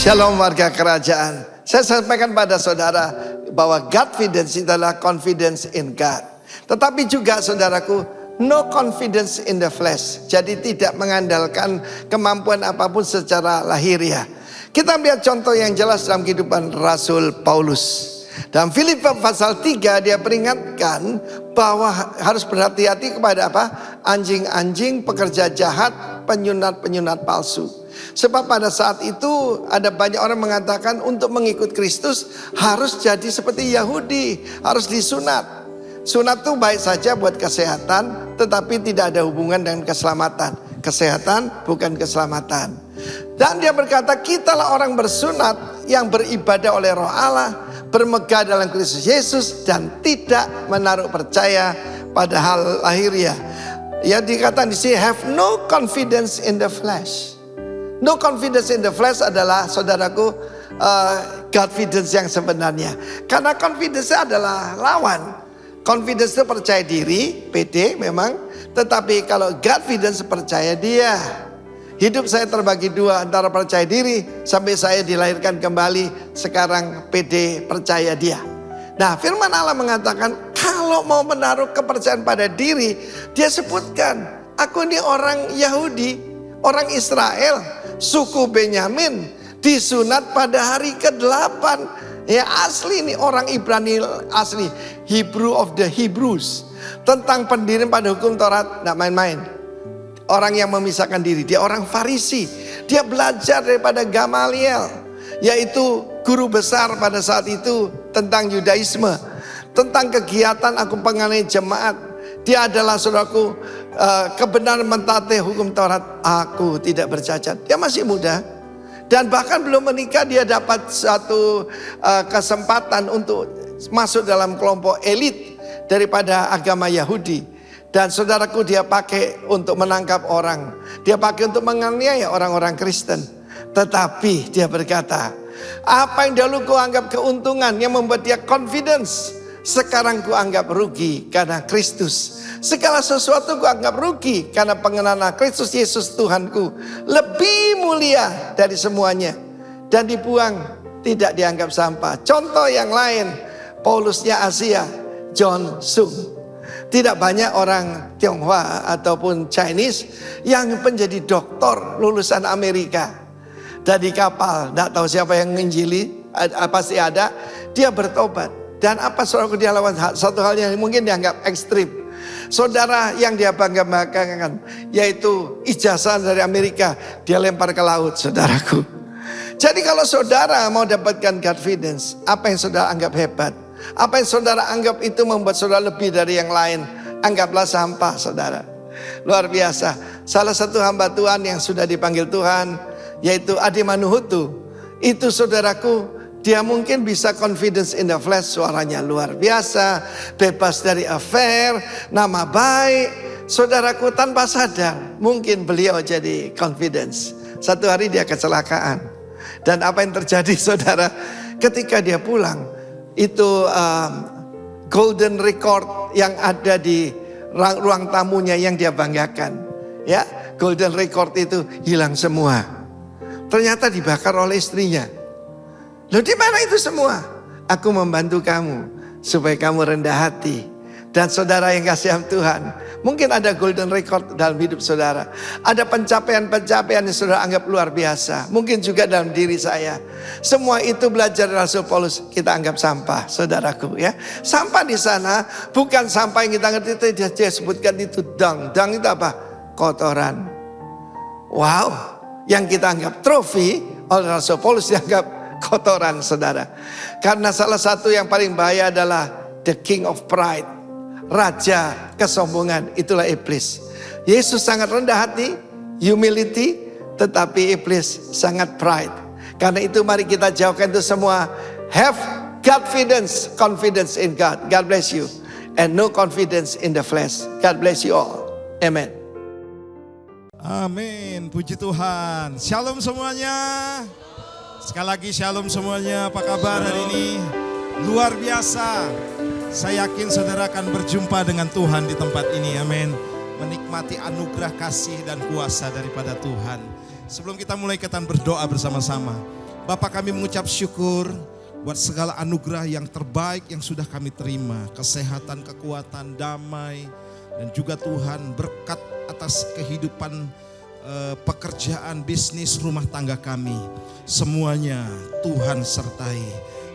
Shalom warga kerajaan. Saya sampaikan pada saudara bahwa Godfidence itu adalah confidence in God. Tetapi juga saudaraku, no confidence in the flesh. Jadi tidak mengandalkan kemampuan apapun secara lahiriah. Kita lihat contoh yang jelas dalam kehidupan Rasul Paulus. Dalam Filipi pasal 3 dia peringatkan bahwa harus berhati-hati kepada apa? Anjing-anjing, pekerja jahat, penyunat-penyunat palsu. Sebab pada saat itu ada banyak orang mengatakan untuk mengikut Kristus harus jadi seperti Yahudi, harus disunat. Sunat itu baik saja buat kesehatan, tetapi tidak ada hubungan dengan keselamatan. Kesehatan bukan keselamatan. Dan dia berkata, kitalah orang bersunat yang beribadah oleh Roh Allah, bermegah dalam Kristus Yesus, dan tidak menaruh percaya pada hal lahiriah. Ya, dikatakan di sini, have no confidence in the flesh. No confidence in the flesh adalah, saudaraku, confidence yang sebenarnya. Karena confidence adalah lawan. Confidence itu percaya diri, PD memang. Tetapi kalau confidence percaya dia. Hidup saya terbagi dua, antara percaya diri sampai saya dilahirkan kembali. Sekarang PD percaya dia. Nah, firman Allah mengatakan kalau mau menaruh kepercayaan pada diri, dia sebutkan, aku ini orang Yahudi, orang Israel, suku Benyamin, disunat pada hari ke-8. Ya, asli ini orang Ibrani asli, Hebrew of the Hebrews. Tentang pendirian pada hukum Taurat, tidak main-main. Orang yang memisahkan diri, dia orang Farisi. Dia belajar daripada Gamaliel, yaitu guru besar pada saat itu tentang Yudaisme, tentang kegiatan aku penganai jemaat. Dia adalah, saudaraku, kebenaran mentaati hukum Taurat. Aku tidak bercacat. Dia masih muda dan bahkan belum menikah. Dia dapat satu kesempatan untuk masuk dalam kelompok elit daripada agama Yahudi. Dan saudaraku, dia pakai untuk menangkap orang. Dia pakai untuk menganiaya orang-orang Kristen. Tetapi dia berkata, apa yang dahulu ku anggap keuntungan yang membuat dia confidence, sekarang ku anggap rugi karena Kristus. Segala sesuatu ku anggap rugi karena pengenalan Kristus Yesus Tuhanku lebih mulia dari semuanya. Dan dibuang, tidak dianggap sampah. Contoh yang lain, Paulusnya Asia, John Sung. Tidak banyak orang Tionghoa ataupun Chinese yang menjadi doktor lulusan Amerika. Dari kapal, tidak tahu siapa yang menginjili, pasti ada. Dia bertobat. Dan apa saudaraku, dia lawan satu hal yang mungkin dianggap ekstrim. Saudara yang dia banggakan, yaitu ijazah dari Amerika, dia lempar ke laut, saudaraku. Jadi kalau saudara mau dapatkan confidence, apa yang saudara anggap hebat, apa yang saudara anggap itu membuat saudara lebih dari yang lain, anggaplah sampah, saudara. Luar biasa. Salah satu hamba Tuhan yang sudah dipanggil Tuhan, yaitu Adi Manuhutu. Itu saudaraku, dia mungkin bisa confidence in the flesh, suaranya luar biasa, bebas dari affair, nama baik. Saudaraku, tanpa sadar mungkin beliau jadi confidence. Satu hari dia kecelakaan. Dan apa yang terjadi, saudara, ketika dia pulang, itu golden record yang ada di ruang tamunya yang dia banggakan. Ya, golden record itu hilang semua. Ternyata dibakar oleh istrinya. Loh, di mana itu semua? Aku membantu kamu supaya kamu rendah hati. Dan saudara yang kasihan Tuhan, mungkin ada golden record dalam hidup saudara. Ada pencapaian-pencapaian yang saudara anggap luar biasa. Mungkin juga dalam diri saya. Semua itu belajar Rasul Paulus, kita anggap sampah, saudaraku, ya. Sampah di sana bukan sampah yang kita ngerti itu, dia sebutkan itu dung. Dung itu apa? Kotoran. Wow, yang kita anggap trofi oleh Rasul Paulus dianggap kotoran, saudara. Karena salah satu yang paling bahaya adalah the king of pride. Raja kesombongan, itulah iblis. Yesus sangat rendah hati, humility, tetapi iblis sangat pride. Karena itu mari kita jauhkan itu semua. Have confidence, confidence in God. God bless you. And no confidence in the flesh. God bless you all. Amen. Amin, puji Tuhan. Shalom semuanya. Sekali lagi shalom semuanya. Apa kabar hari ini? Luar biasa. Saya yakin saudara akan berjumpa dengan Tuhan di tempat ini, amin. Menikmati anugerah kasih dan kuasa daripada Tuhan. Sebelum kita mulai, kita berdoa bersama-sama. Bapa, kami mengucap syukur buat segala anugerah yang terbaik yang sudah kami terima. Kesehatan, kekuatan, damai, dan juga Tuhan berkat atas kehidupan, pekerjaan, bisnis, rumah tangga kami. Semuanya Tuhan sertai.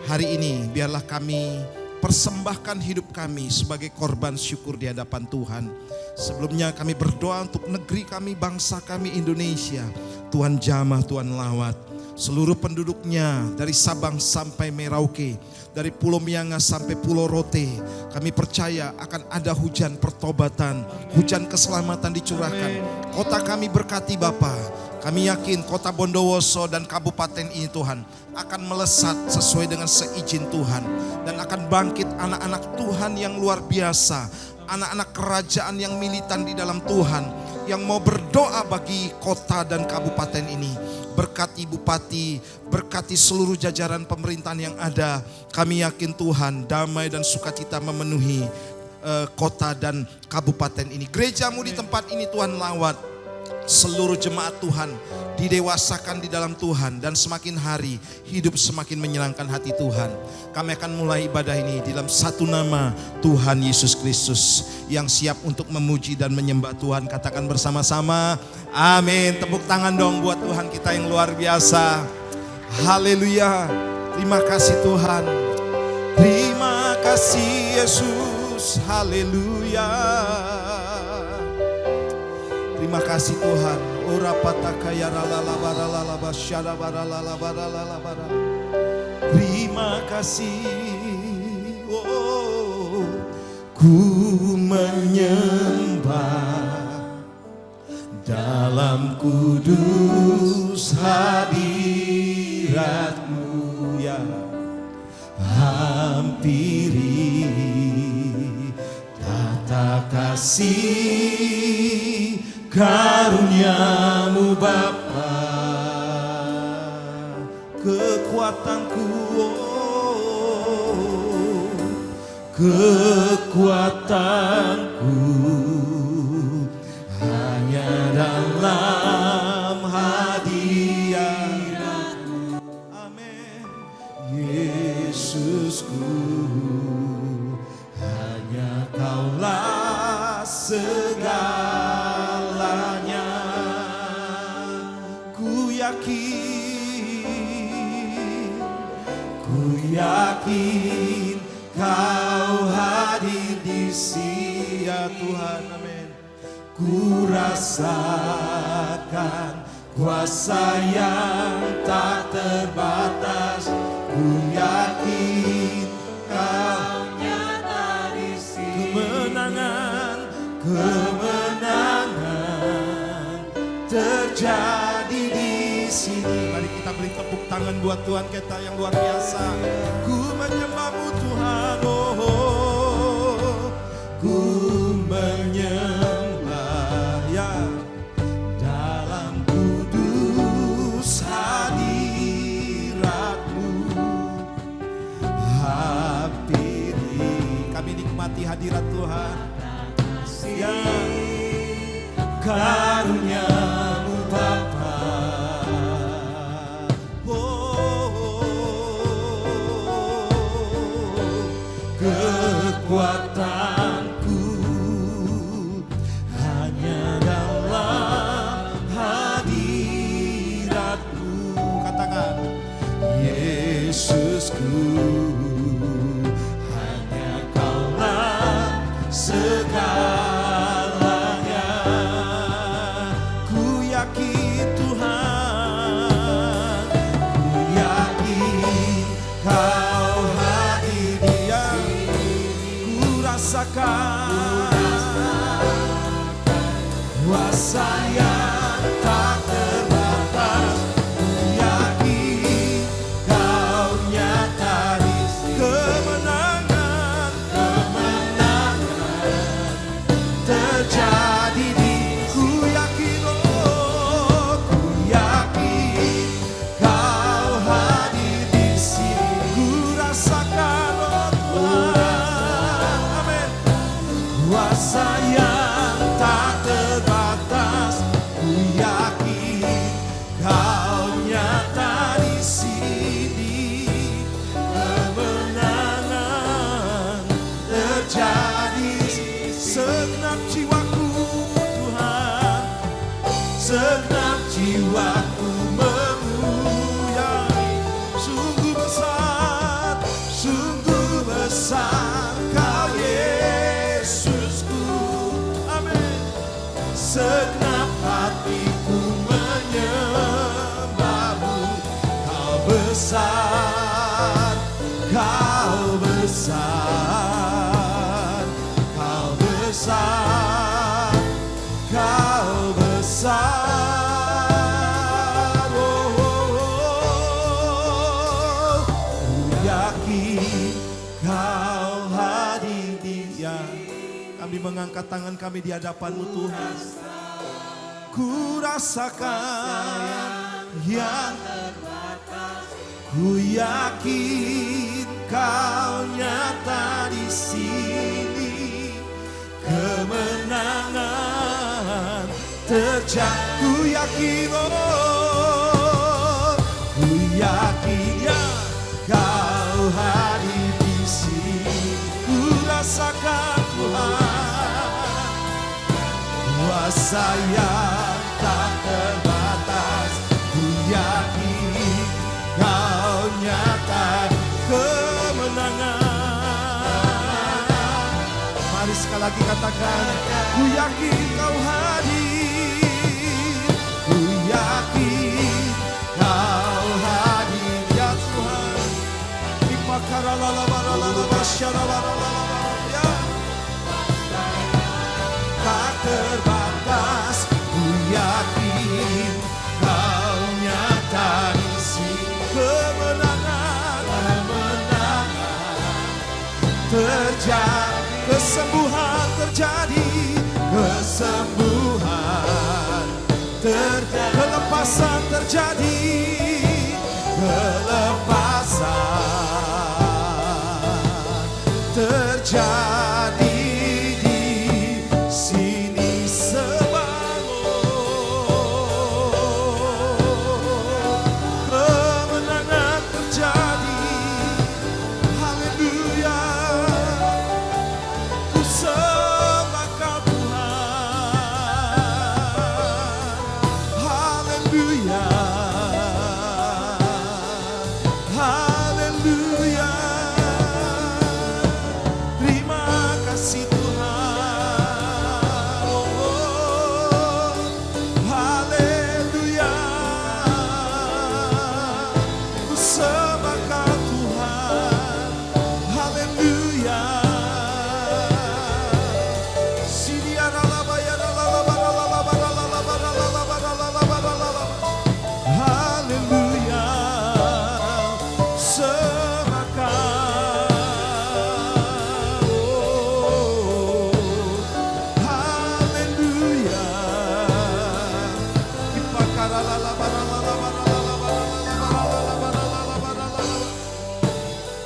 Hari ini biarlah kami persembahkan hidup kami sebagai korban syukur di hadapan Tuhan. Sebelumnya kami berdoa untuk negeri kami, bangsa kami Indonesia. Tuhan jamah, Tuhan lawat. Seluruh penduduknya dari Sabang sampai Merauke, dari Pulau Miangas sampai Pulau Rote. Kami percaya akan ada hujan pertobatan, hujan keselamatan dicurahkan. Kota kami berkati Bapa. Kami yakin kota Bondowoso dan kabupaten ini Tuhan akan melesat sesuai dengan seizin Tuhan. Dan akan bangkit anak-anak Tuhan yang luar biasa. Anak-anak kerajaan yang militan di dalam Tuhan. Yang mau berdoa bagi kota dan kabupaten ini. Berkati bupati, berkati seluruh jajaran pemerintahan yang ada. Kami yakin Tuhan damai dan sukacita memenuhi kota dan kabupaten ini. Gerejamu di tempat ini Tuhan lawat. Seluruh jemaat Tuhan didewasakan di dalam Tuhan. Dan semakin hari hidup semakin menyenangkan hati Tuhan. Kami akan mulai ibadah ini di dalam satu nama Tuhan Yesus Kristus. Yang siap untuk memuji dan menyembah Tuhan. Katakan bersama-sama amin. Tepuk tangan dong buat Tuhan kita yang luar biasa. Haleluya. Terima kasih Tuhan. Terima kasih Yesus. Haleluya. Terima kasih Tuhan. Ora patakaya ralalalaba syarabaralalalaba. Terima kasih. Oh, ku menyembah dalam kudus hadirat-Mu ya. Hampiri tata kasih karuniamu Bapa, kekuatanku, oh, kekuatanku hanya dalam hadirat-Mu. Amin. Yesusku, hanya Kaulah segalanya. Ku yakin Kau hadir di sini ya Tuhan, amin. Ku rasakan kuasa yang tak terbatas. Ku yakin Kau nyata di sini. Kemenangan terjadi di sini. Mari kita beri tepuk tangan buat Tuhan kita yang luar biasa. Ku menyembah-Mu Tuhan, oh, ku menyembah ya dalam kudus hadirat-Mu. Hampiri, kami nikmati hadirat Tuhan. Ya, karunia-Mu Bapa, kekuatanku hanya dalam hadirat-Mu. Katakan, Yesusku, hanya Kaulah segalanya. Ku yakin Tuhan, ku yakin Kau hadir di sini. Ku rasakan kuasa yang tak terbatas. Ku yakin Kau nyata di sini. Kemenangan terjadi di. Ku yakin, oh, ku yakin Kau hadir di sini. Ku rasakan, oh Tuhan, amin. Kuasa yang tak terbatas. Ku Kau besar, Kau besar, Kau besar. Oh, oh, oh. Ku yakin Kau hadir di sini. Kami mengangkat tangan kami di hadapan-Mu Tuhan. Ku rasakan yang terbatas. Ku yakin Kau nyata di sini. Kemenangan terjadi. Ku yakin, oh, ku yakin ya Kau hadir di sini. Ku rasakan Tuhan kuasa yang tak terbatas. Ku yakin Kau nyata kemenangan. Mari sekali lagi katakan, ku yakin Kau hadir. Ku yakin Kau hadir ya Tuhan. Ya. Tak terbatas. Ku yakin Kau nyata di sini. Kemenangan, kemenangan terjadi. Kesembuhan terjadi. Kesembuhan terjadi. Kelepasan terjadi. Kelepasan terjadi di sini sebangun. Kemenangan terjadi. Haleluya. Ku sembah Kau Tuhan. Haleluya. Haleluya. Terima kasih Tuhan. Oh, haleluya. Ku sembah Kau Tuhan. Haleluya. Haleluya. Semakan. Oh, haleluya.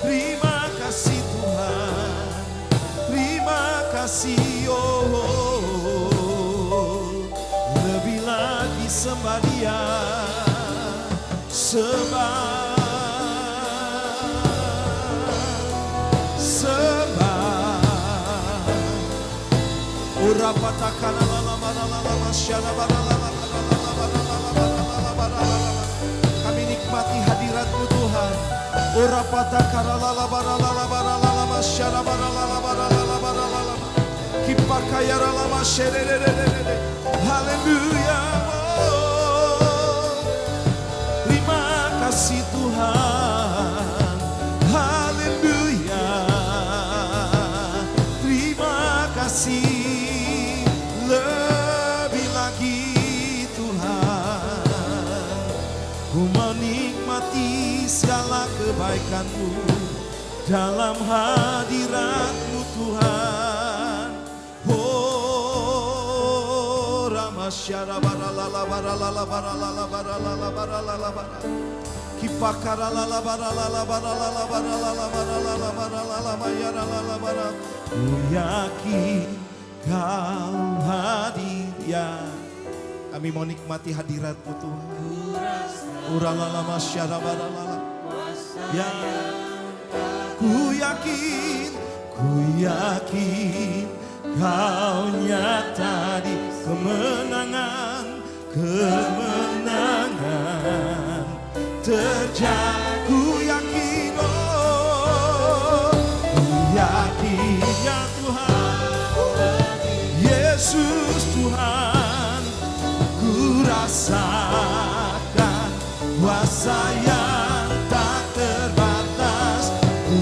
Terima kasih Tuhan. Terima kasih, oh, lebih lagi sembah Dia. Sembah, sembah. Urapatakan kami nikmati hadirat-Mu Tuhan. Urapatakan haleluya. Terima kasih Tuhan. Haleluya. Terima kasih lebih lagi Tuhan. Ku menikmati segala kebaikan-Mu dalam hadirat-Mu Tuhan. Oh, Ramasyara baralala baralala baralala baralala baralala baralala. Kipakaralala baralala baralala baralala baralala baralala bayaralala baralala. Ku yakin Kau hadir ya. Kami mau nikmati hadirat-Mu Tuhan. Uralala masyara baralala. Ya. Ku yakin Kau nyata di kemenangan, kemenangan terjadi. Ku yakin, oh, ku yakin ya Tuhan, Yesus Tuhan, ku rasakan kuasa yang tak terbatas. Ku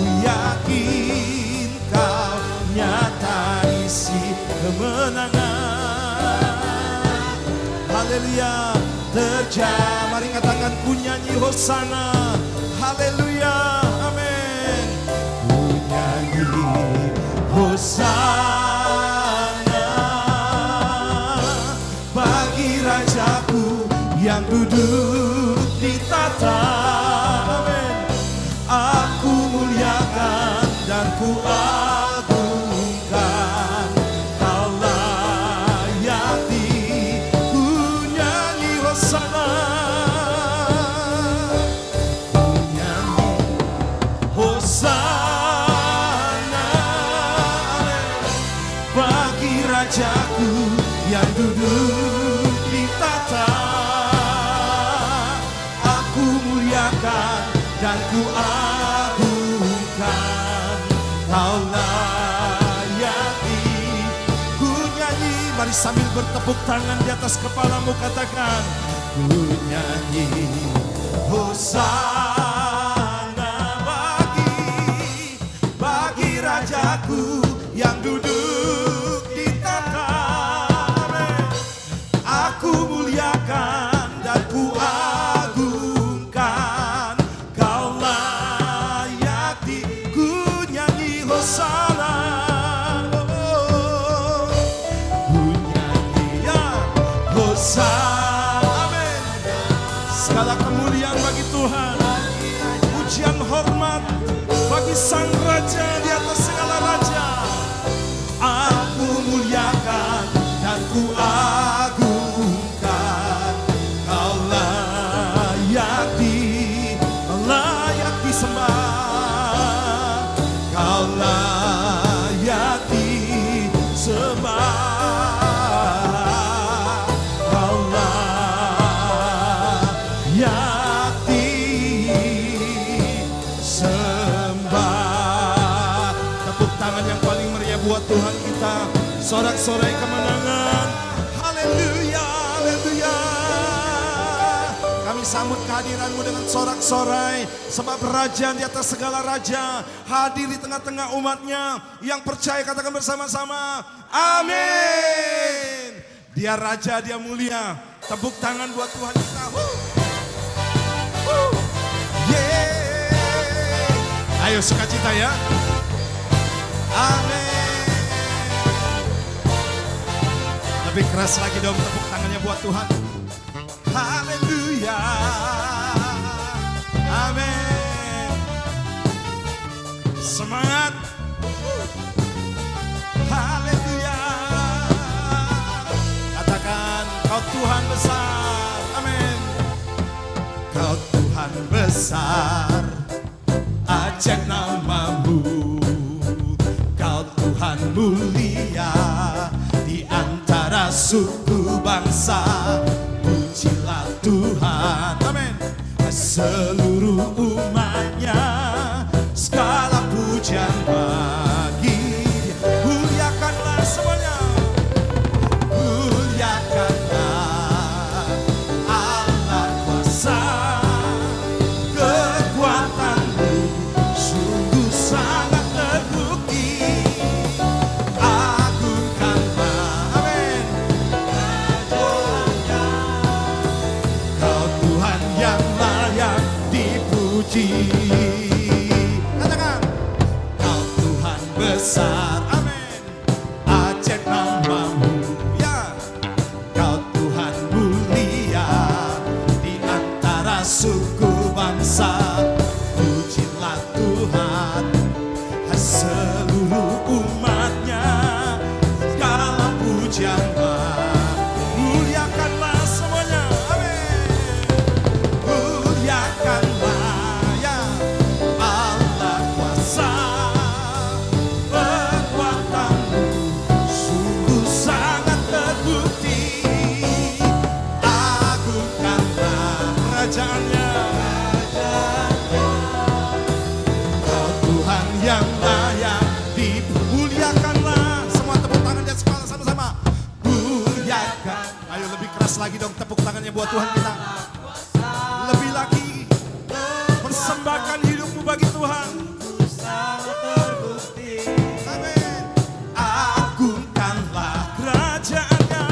haleluya terjadi. Mari katakan ku nyanyi hosana, haleluya, amin. Ku nyanyi hosana bagi Rajaku yang duduk di tahta, amin. Aku muliakan dan ku agungkan, Kau layak ku nyanyi hosana, ku nyanyi hosana, amin. Bagi Rajaku yang duduk di tahta, aku muliakan dan ku agungkan, Kau layak ku nyanyi. Mari sambil bertepuk tangan di atas kepalamu katakan, ku nyanyi hosana bagi Rajaku yang duduk di tahta, amin. Aku muliakan dan ku agungkan, Kau layak ku nyanyi hosana, ku nyanyi ya hosana, amin. Segala kemuliaan bagi Tuhan, pujian hormat bagi Sang Raja di atas segala raja. Aku muliakan dan ku agungkan, Kau layak disembah, Kau layak disembah, Kau layak disembah. Tepuk tangan yang paling meriah buat Tuhan kita, sorak-sorai kemenangan, haleluya, haleluya. Kami sambut kehadiran-Mu dengan sorak-sorai, sebab Raja di atas segala raja hadir di tengah-tengah umat-Nya. Yang percaya katakan bersama-sama, amin. Dia Raja, Dia mulia. Tepuk tangan buat Tuhan kita. Yeah. Ayo sukacita ya. Amin. Lebih keras lagi dong tepuk tangannya buat Tuhan. Haleluya. Amin. Semangat. Haleluya. Katakan, Kau Tuhan besar. Amin. Kau Tuhan besar, ajak nama-Mu. Kau Tuhan mulia di antara suku bangsa. Pujilah Tuhan, amin. Seluruh umat-Nya, segala pujian bagi Dia. Muliakanlah semuanya, muliakanlah Allah kuasa. Kekuatan-Mu sungguh sangat terbukti. Agungkanlah, amin, Kau Tuhan yang layak dipuji. Katakan, Kau Tuhan besar, amin. Ajak nama-Mu, ya. Kau Tuhan mulia di antara suku bangsa. Pujilah Tuhan, seluruh umat-Nya, segala pujian muliakanlah semuanya, amin. Muliakanlah ya Allah kuasa. Kekuatan-Mu sungguh sangat terbukti. Agungkanlah kerajaannya, Kau Tuhan yang layak dimuliakanlah. Semua tepuk tangan di atas kepala sama-sama. Muliakan. Ayo lebih keras lagi dong tepuk tangannya buat Tuhan kita. Lebih lagi. Persembahkan hidupmu bagi Tuhan. Amin. Agungkanlah kerajaannya.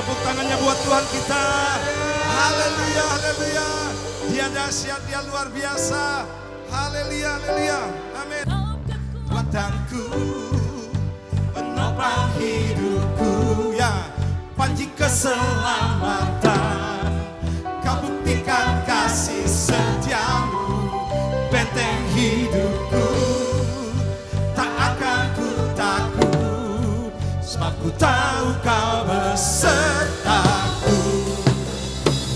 tepuk tangannya buat Tuhan kita. Haleluya, haleluya. Dia dahsyat, dia luar biasa. Haleluya, haleluya. Amin. Kekuatanku, penopang hidupku, ya, panji keselamatan. Kau buktikan kasih setiamu, benteng hidupku. Tak akan ku takut, sebab ku tahu kau besertaku.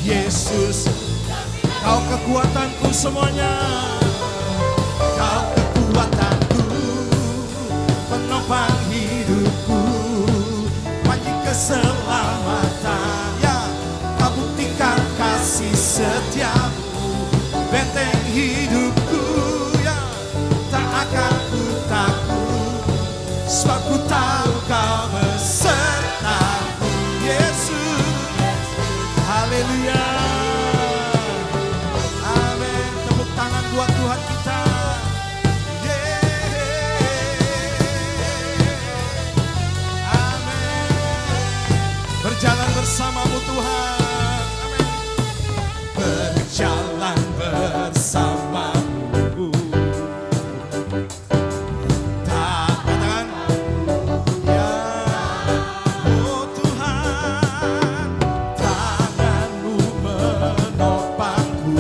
Yesus, kau kekuatanku semuanya. Kau kekuatanku, penopang hidupku, panji keselamatan. Ya, kau buktikan kasih setiamu, benteng hidupku. Ya, tak akan ku takut, sebab ku tahu kau besertaku. Yesus, haleluya. Amin. Tepuk tangan buat Tuhan kita. Berjalan bersamamu Tuhan. Amin. Berjalan bersamamu. Tak katakan ya, oh Tuhan, tanganmu menopangku.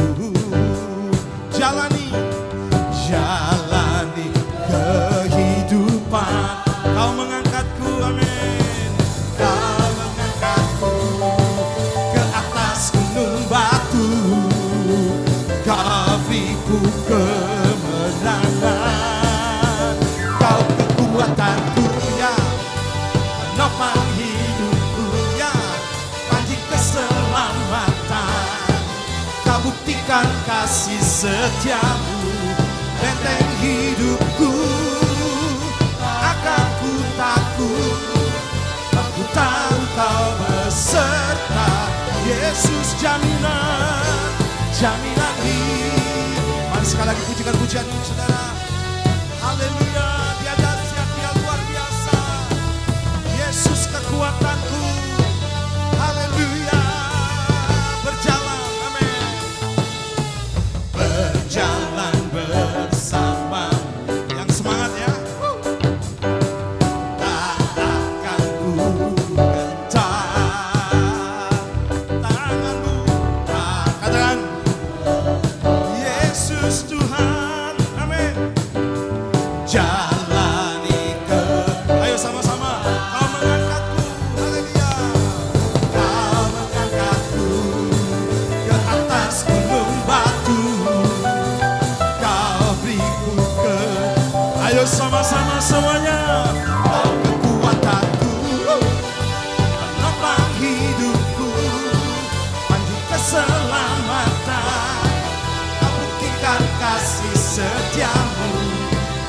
Jalani kehidupan. Kau mengangkatku, amin. Kau mengangkatku ke atas gunung batu. Kau beriku kemenangan. Kau kekuatanku, ya, penopang hidupku, ya, panji keselamatan. Kau buktikan kasih setiamu, benteng hidupku. Akan ku takut, aku tahu kau beserta. Yesus jaminan hidup. Mari sekali lagi pujikan pujian ini saudara. Haleluya, dia dahsyat, dia luar biasa. Yesus kekuatanku. Haleluya. Berjalan, amin. Berjalan bersama. Yang semangat ya. Tak akan ku gentar. Tanganmu, katakan Yesus Tuhan, amin. Jalani ayo sama-sama. Kau mengangkatku, haleluya. Kau mengangkatku ke atas gunung batu. Kau beriku ayo sama-sama semuanya. Kau kekuatanku, penopang hidupku, panji keselamatan. Kau buktikan kasih setiamu,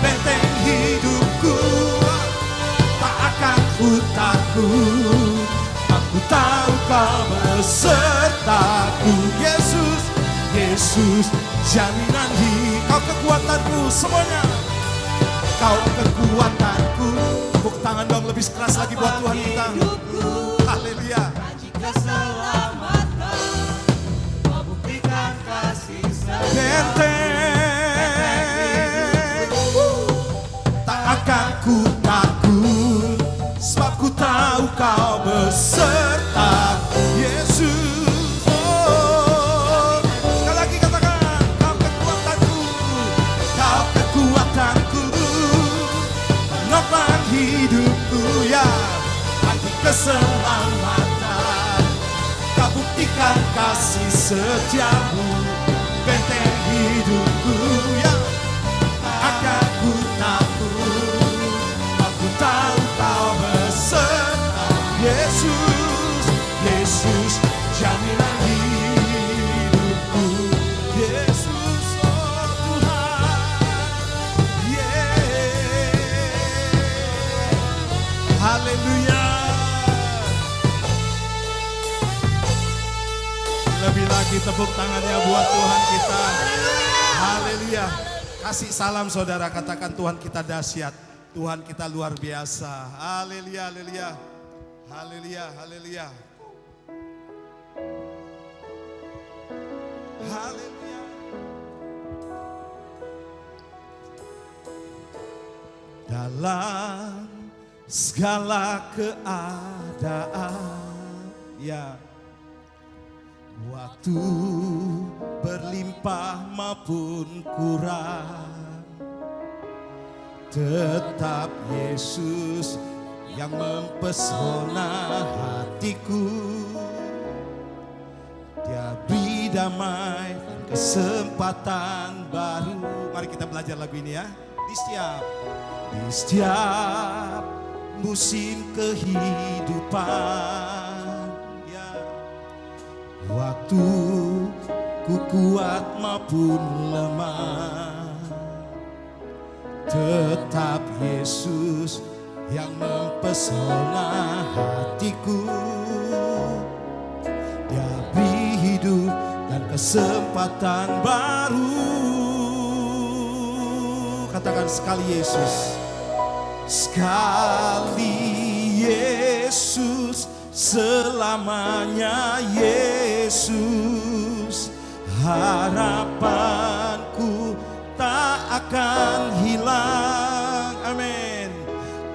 benteng hidupku. Tak akan ku takut, aku tahu kau besertaku. Yesus, Yesus jaminan hidup. Kau kekuatanku semuanya. Kau kekuatanku. Tepuk tangan dong lebih keras lagi buat Tuhan kita. Haleluya. Benteng, tak akan ku takut, sebab ku tahu kau beserta. Yesus, oh, sekali lagi katakan, kau kekuatanku, kau kekuatanku, penopang hidupku, ya, panji keselamatan. Kau buktikan kasih setiamu, benteng hidupku, ya, akan ku takut. Aku tahu kau beserta. Yesus, Yesus jaminan hidupku. Yesus, oh Tuhan, yeah. Haleluya. Lebih lagi tepuk tangannya buat Tuhan kita. Haleluya. Kasih salam saudara, katakan Tuhan kita dahsyat. Tuhan kita luar biasa. Haleluya, haleluya. Haleluya, haleluya. Haleluya. Dalam segala keadaan, ya, waktu berlimpah maupun kurang, tetap Yesus yang mempesona hatiku. Dia beri damai dan kesempatan baru. Mari kita belajar lagu ini ya. Di setiap musim kehidupan, ya, waktu ku kuat maupun lemah, tetap Yesus yang mempesona hatiku. Dia beri hidup dan kesempatan baru. Katakan sekali Yesus. Sekali Yesus, selamanya Yesus. Harapanku tak akan hilang. Amin.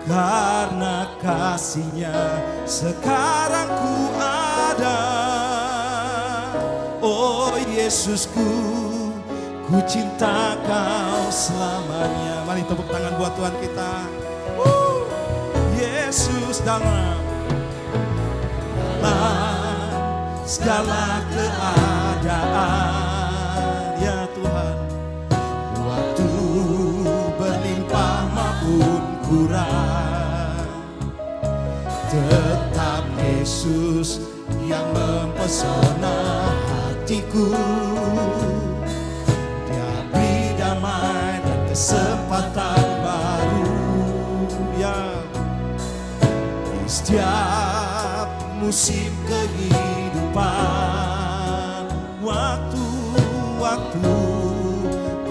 Karena kasih-Nya sekarang ku ada. Oh Yesusku, ku cinta Kau selamanya. Mari tepuk tangan buat Tuhan kita. Yesus dalam segala keadaan, ya Tuhan. Waktu berlimpah maupun kurang, tetap Yesus yang mempesona hatiku. Kesempatan baru, ya, di setiap musim kehidupan. Waktu-waktu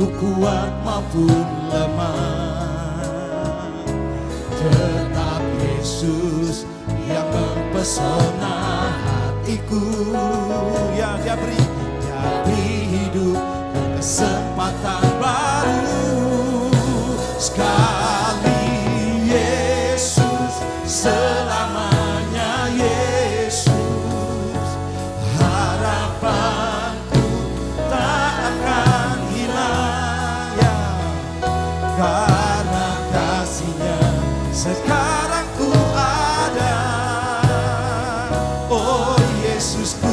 ku kuat maupun lemah, tetap Yesus yang mempesona hatiku. Ya, Dia beri hidup dan kesempatan baru. Sekali Yesus, selamanya Yesus. Harapanku tak akan hilang, ya, karena kasih-Nya sekarang ku ada. Oh Yesusku,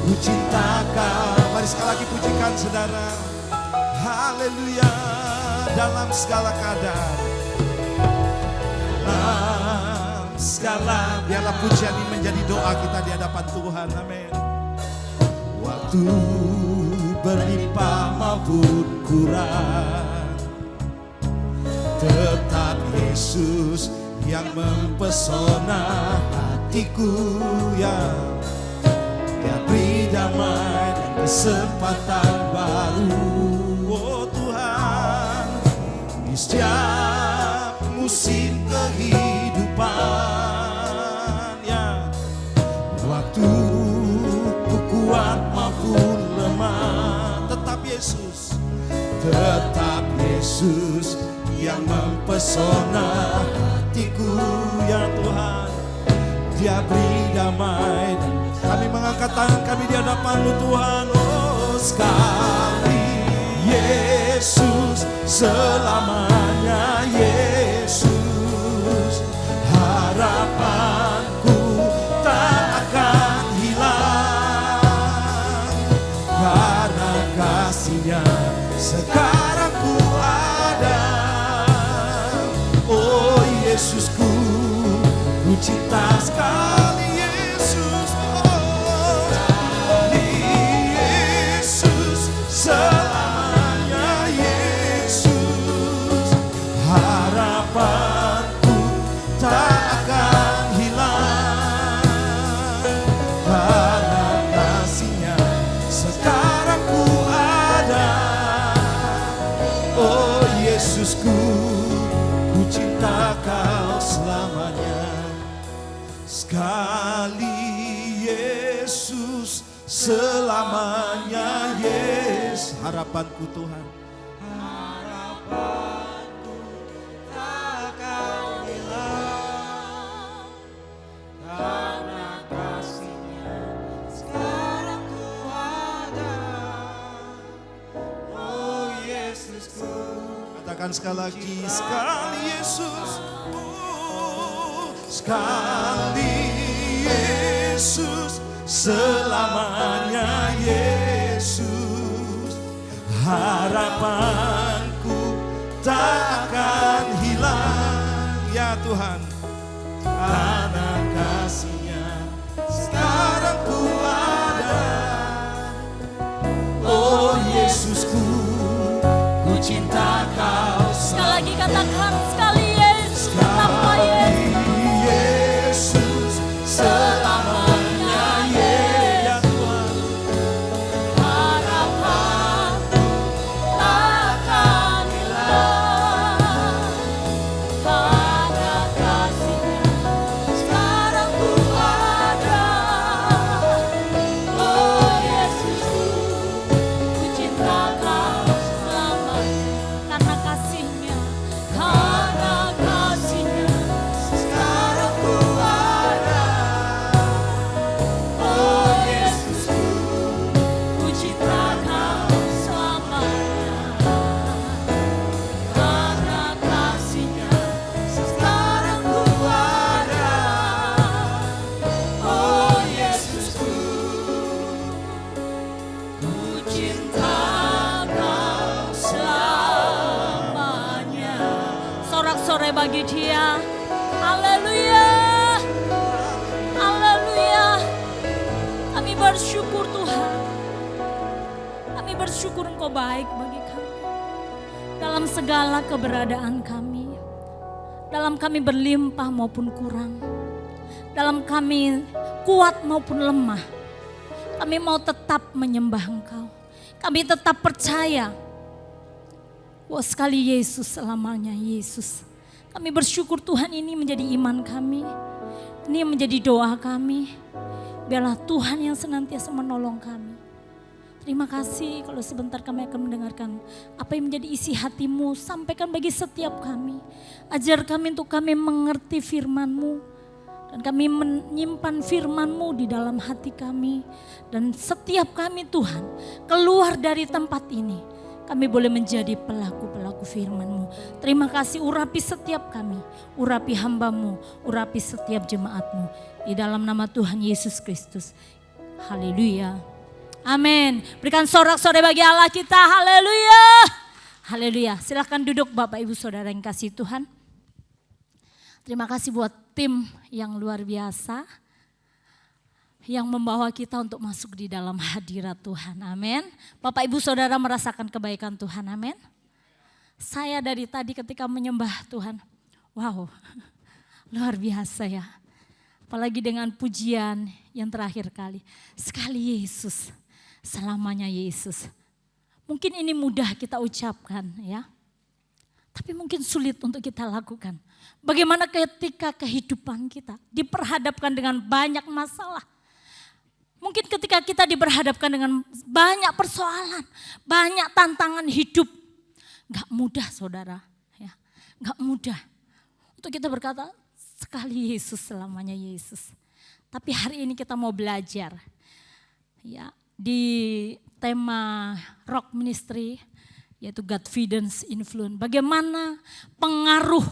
ku cinta Kau. Mari sekali lagi pujikan saudara. Haleluya. Dalam segala keadaan, dalam segala, biarlah pujian ini menjadi doa kita di hadapan Tuhan. Amin. Waktu berlimpah maupun kurang, tetap Yesus yang mempesona hatiku, ya. Dia beri damai dan kesempatan baru. Oh Tuhan, di setiap musim kehidupan, ya, waktu ku kuat maupun lemah, tetap Yesus yang mempesona hatiku, ya Tuhan. Dia beri damai dan kami mengangkat tangan kami di hadapan-Mu Tuhan. Oh sekali Yesus, selamanya Yesus. Harapanku tak akan hilang, karena kasih-Nya sekarang ku ada. Oh Yesusku, ku cinta sekali Yesus. Oh Yesus, selamanya Yesus. Harapanku tak akan hilang, karena kasih-Nya sekarang ku ada. Oh Yesusku, ku cinta Kau selamanya. Sekali Yesus, selamanya. Yes, harapanku Tuhan. Harapanku takkan hilang, karena kasih-Nya sekarang ku ada. Oh Yesusku, Katakan sekali lagi, sekali Yesus. Sekali Yesus, selamanya Yesus. Harapanku takkan hilang, ya Tuhan. Karena kasih-Nya sekarang ku ada. Oh Yesusku, ku cinta Kau. Sekali lagi katakan, sekali Yesus, betapa Yesus, selamanya ya Tuhan. harapanku takkan hilang, karena kasih-Nya sekarang ku ada. Oh Yesusku, ku cinta Kau selamanya, karena kasih-Nya sekarang ku ada. Oh Yesusku, ku cinta Kau selamanya, karena kasih-Nya sekarang ku ada. Oh Yesusku, ku cinta Kau selamanya. Sorak-sorai bagi Dia. Haleluya. Haleluya. Kami bersyukur Tuhan. Kami bersyukur Engkau baik bagi kami. Dalam segala keberadaan kami. Dalam kami berlimpah maupun kurang. Dalam kami kuat maupun lemah. Kami mau tetap menyembah Engkau. Kami tetap percaya. Wah, sekali Yesus, selamanya Yesus. Kami bersyukur Tuhan, ini menjadi iman kami. Ini menjadi doa kami. Biarlah Tuhan yang senantiasa menolong kami. Terima kasih kalau sebentar kami akan mendengarkan apa yang menjadi isi hati-Mu. Sampaikan bagi setiap kami. Ajar kami untuk kami mengerti firman-Mu. Dan kami menyimpan firman-Mu di dalam hati kami. Dan setiap kami Tuhan keluar dari tempat ini. Kami boleh menjadi pelaku-pelaku firman-Mu. Terima kasih, urapi setiap kami. Urapi hamba-Mu, urapi setiap jemaat-Mu. Di dalam nama Tuhan Yesus Kristus. Haleluya. Amin. Berikan sorak-sorai bagi Allah kita. Haleluya. Haleluya. Silakan duduk Bapak Ibu Saudara yang kasih Tuhan. Terima kasih buat tim yang luar biasa. Yang membawa kita untuk masuk di dalam hadirat Tuhan. Amin. Bapak Ibu Saudara merasakan kebaikan Tuhan. Amin. Saya dari tadi ketika menyembah Tuhan. Wow, luar biasa ya. Apalagi dengan pujian yang terakhir kali. Sekali Yesus, selamanya Yesus. Mungkin ini mudah kita ucapkan ya. Tapi mungkin sulit untuk kita lakukan. Bagaimana ketika kehidupan kita diperhadapkan dengan banyak masalah. Mungkin ketika kita diperhadapkan dengan banyak persoalan, banyak tantangan hidup. Gak mudah saudara, ya, gak mudah. Untuk kita berkata, sekali Yesus, selamanya Yesus. Tapi hari ini kita mau belajar. Ya, di tema Rock Ministry, yaitu Godfidence Influence. Bagaimana pengaruh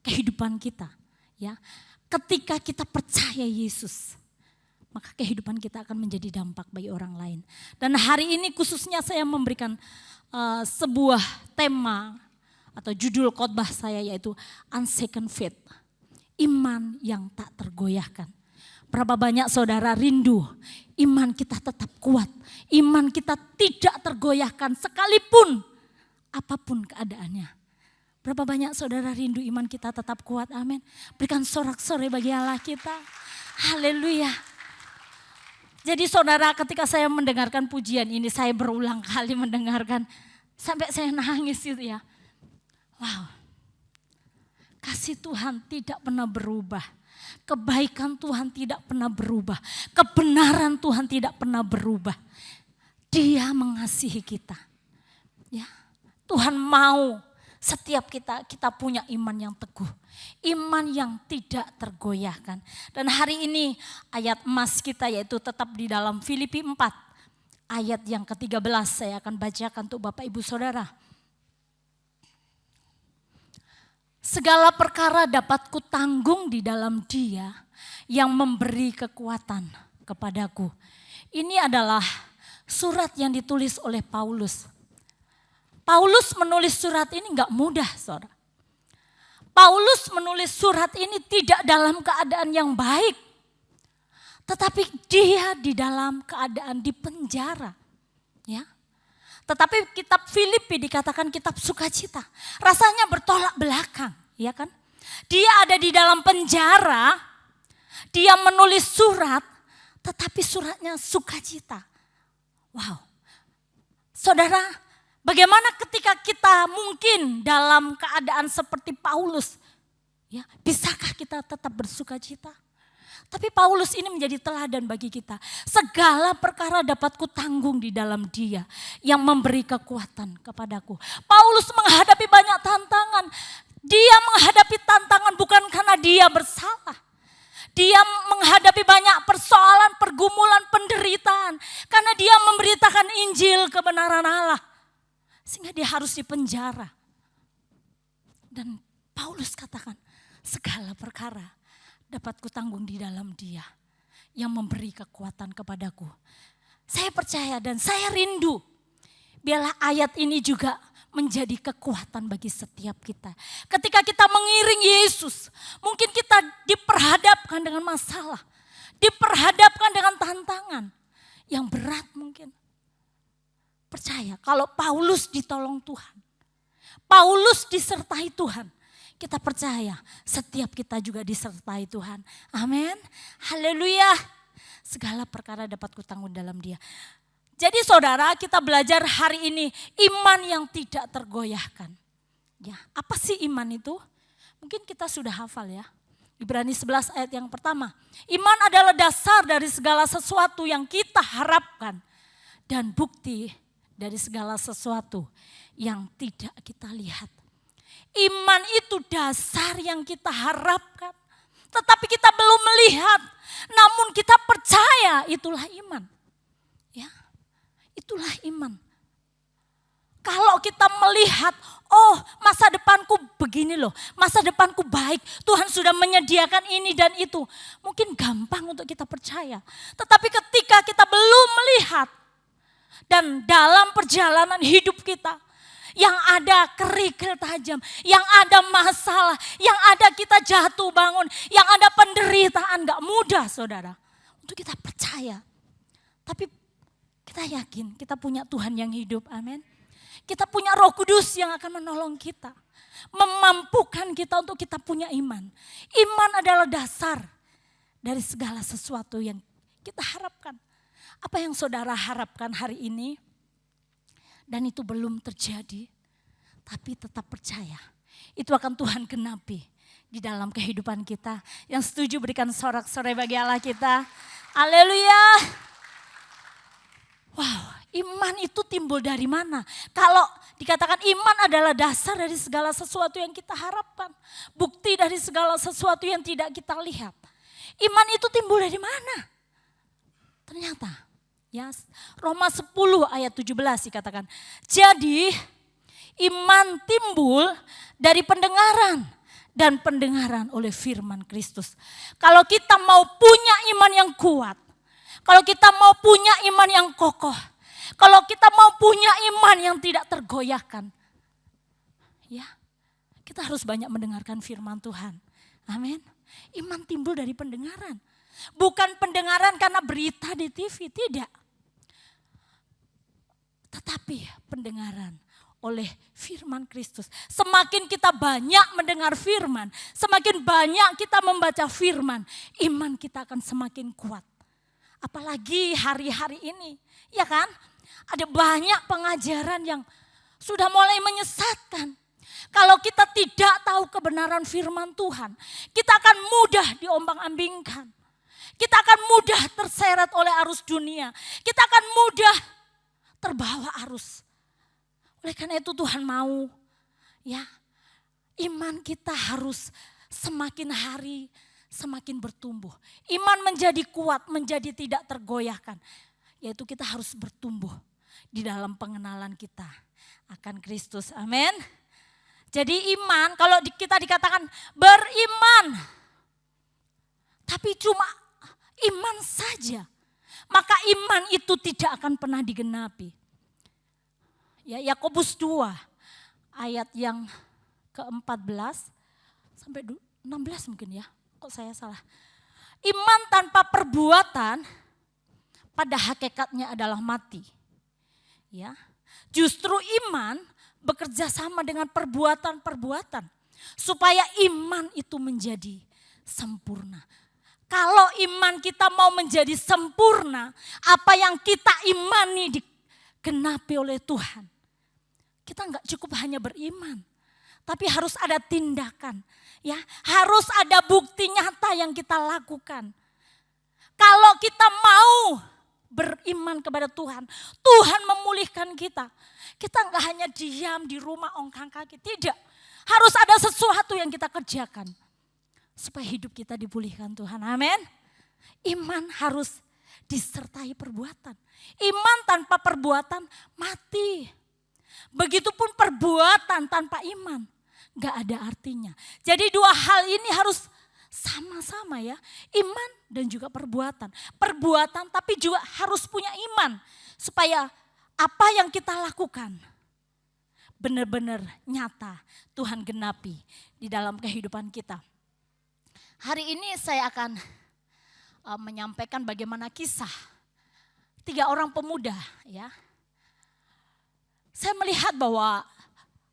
kehidupan kita. Ya, ketika kita percaya Yesus. Maka kehidupan kita akan menjadi dampak bagi orang lain. Dan hari ini khususnya saya memberikan sebuah tema atau judul khotbah saya yaitu Unshaken Faith. Iman yang tak tergoyahkan. Berapa banyak saudara rindu iman kita tetap kuat. Iman kita tidak tergoyahkan sekalipun apapun keadaannya. Berapa banyak saudara rindu iman kita tetap kuat, amin. Berikan sorak-sorai bagi Allah kita. Haleluya. Jadi saudara ketika saya mendengarkan pujian ini, saya berulang kali mendengarkan. Sampai saya nangis gitu ya. Wow. Kasih Tuhan tidak pernah berubah. Kebaikan Tuhan tidak pernah berubah. Kebenaran Tuhan tidak pernah berubah. Dia mengasihi kita. Ya, Tuhan mau setiap kita punya iman yang teguh. Iman yang tidak tergoyahkan. Dan hari ini ayat emas kita yaitu tetap di dalam Filipi 4. Ayat yang ke-13 saya akan bacakan untuk Bapak Ibu Saudara. Segala perkara dapat kutanggung di dalam Dia yang memberi kekuatan kepadaku. Ini adalah surat yang ditulis oleh Paulus. Paulus menulis surat ini enggak mudah, saudara. Paulus menulis surat ini tidak dalam keadaan yang baik. Tetapi dia di dalam keadaan di penjara. Ya. Tetapi kitab Filipi dikatakan kitab sukacita. Rasanya bertolak belakang, ya kan? Dia ada di dalam penjara, dia menulis surat, tetapi suratnya sukacita. Wow. Saudara, bagaimana ketika kita mungkin dalam keadaan seperti Paulus? Ya, bisakah kita tetap bersukacita? Tapi Paulus ini menjadi teladan bagi kita. Segala perkara dapat kutanggung di dalam Dia yang memberi kekuatan kepadaku. Paulus menghadapi banyak tantangan. Dia menghadapi tantangan bukan karena dia bersalah. Dia menghadapi banyak persoalan, pergumulan, penderitaan. Karena dia memberitakan Injil kebenaran Allah. Sehingga dia harus dipenjara. Dan Paulus katakan, segala perkara dapat kutanggung di dalam Dia yang memberi kekuatan kepadaku. Saya percaya dan saya rindu. Biarlah ayat ini juga menjadi kekuatan bagi setiap kita. Ketika kita mengiring Yesus, mungkin kita diperhadapkan dengan masalah. Diperhadapkan dengan tantangan yang berat mungkin. Percaya kalau Paulus ditolong Tuhan. Paulus disertai Tuhan. Kita percaya setiap kita juga disertai Tuhan. Amin. Haleluya. Segala perkara dapat kutanggung dalam Dia. Jadi saudara, kita belajar hari ini iman yang tidak tergoyahkan. Ya, apa sih iman itu? Mungkin kita sudah hafal ya. Ibrani 11 ayat yang pertama. Iman adalah dasar dari segala sesuatu yang kita harapkan. Dan bukti dari segala sesuatu yang tidak kita lihat. Iman itu dasar yang kita harapkan. Tetapi kita belum melihat. Namun kita percaya itulah iman. Ya, itulah iman. Kalau kita melihat, oh masa depanku begini loh. Masa depanku baik. Tuhan sudah menyediakan ini dan itu. Mungkin gampang untuk kita percaya. Tetapi ketika kita belum melihat. Dan dalam perjalanan hidup kita. Yang ada kerikil tajam, yang ada masalah, yang ada kita jatuh bangun, yang ada penderitaan, gak mudah saudara. Untuk kita percaya. Tapi kita yakin kita punya Tuhan yang hidup, amin. Kita punya Roh Kudus yang akan menolong kita. Memampukan kita untuk kita punya iman. Iman adalah dasar dari segala sesuatu yang kita harapkan. Apa yang saudara harapkan hari ini? Dan itu belum terjadi, tapi tetap percaya. Itu akan Tuhan genapi di dalam kehidupan kita. Yang setuju berikan sorak-sorai bagi Allah kita. Haleluya. Wow, iman itu timbul dari mana? Kalau dikatakan iman adalah dasar dari segala sesuatu yang kita harapkan. Bukti dari segala sesuatu yang tidak kita lihat. Iman itu timbul dari mana? Ternyata. Ya, Roma 10 ayat 17 dikatakan. Jadi iman timbul dari pendengaran dan pendengaran oleh firman Kristus. Kalau kita mau punya iman yang kuat, kalau kita mau punya iman yang kokoh, kalau kita mau punya iman yang tidak tergoyahkan, ya, kita harus banyak mendengarkan firman Tuhan. Amin. Iman timbul dari pendengaran. Bukan pendengaran karena berita di TV, tidak. Tetapi pendengaran oleh firman Kristus. Semakin kita banyak mendengar firman, semakin banyak kita membaca firman, iman kita akan semakin kuat. Apalagi hari-hari ini, ya kan? Ada banyak pengajaran yang sudah mulai menyesatkan. Kalau kita tidak tahu kebenaran firman Tuhan, kita akan mudah diombang-ambingkan. Kita akan mudah terseret oleh arus dunia. Kita akan mudah terbawa arus. Oleh karena itu Tuhan mau ya, iman kita harus semakin hari semakin bertumbuh. Iman menjadi kuat, menjadi tidak tergoyahkan. Yaitu kita harus bertumbuh di dalam pengenalan kita akan Kristus. Amin. Jadi iman, kalau kita dikatakan beriman, tapi cuma iman saja, maka iman itu tidak akan pernah digenapi. Ya, Yakobus 2 ayat yang ke-14 sampai 16 mungkin ya. Kok saya salah? Iman tanpa perbuatan pada hakikatnya adalah mati. Ya. Justru iman bekerja sama dengan perbuatan-perbuatan supaya iman itu menjadi sempurna. Kalau iman kita mau menjadi sempurna, apa yang kita imani digenapi oleh Tuhan. Kita enggak cukup hanya beriman, tapi harus ada tindakan, ya, harus ada bukti nyata yang kita lakukan. Kalau kita mau beriman kepada Tuhan, Tuhan memulihkan kita. Kita enggak hanya diam di rumah ongkang kaki, tidak. Harus ada sesuatu yang kita kerjakan supaya hidup kita dipulihkan Tuhan. Amin. Iman harus disertai perbuatan. Iman tanpa perbuatan mati. Begitupun perbuatan tanpa iman gak ada artinya. Jadi dua hal ini harus sama-sama ya. Iman dan juga perbuatan. Perbuatan tapi juga harus punya iman. Supaya apa yang kita lakukan benar-benar nyata Tuhan genapi di dalam kehidupan kita. Hari ini saya akan menyampaikan bagaimana kisah 3 orang pemuda ya. Saya melihat bahwa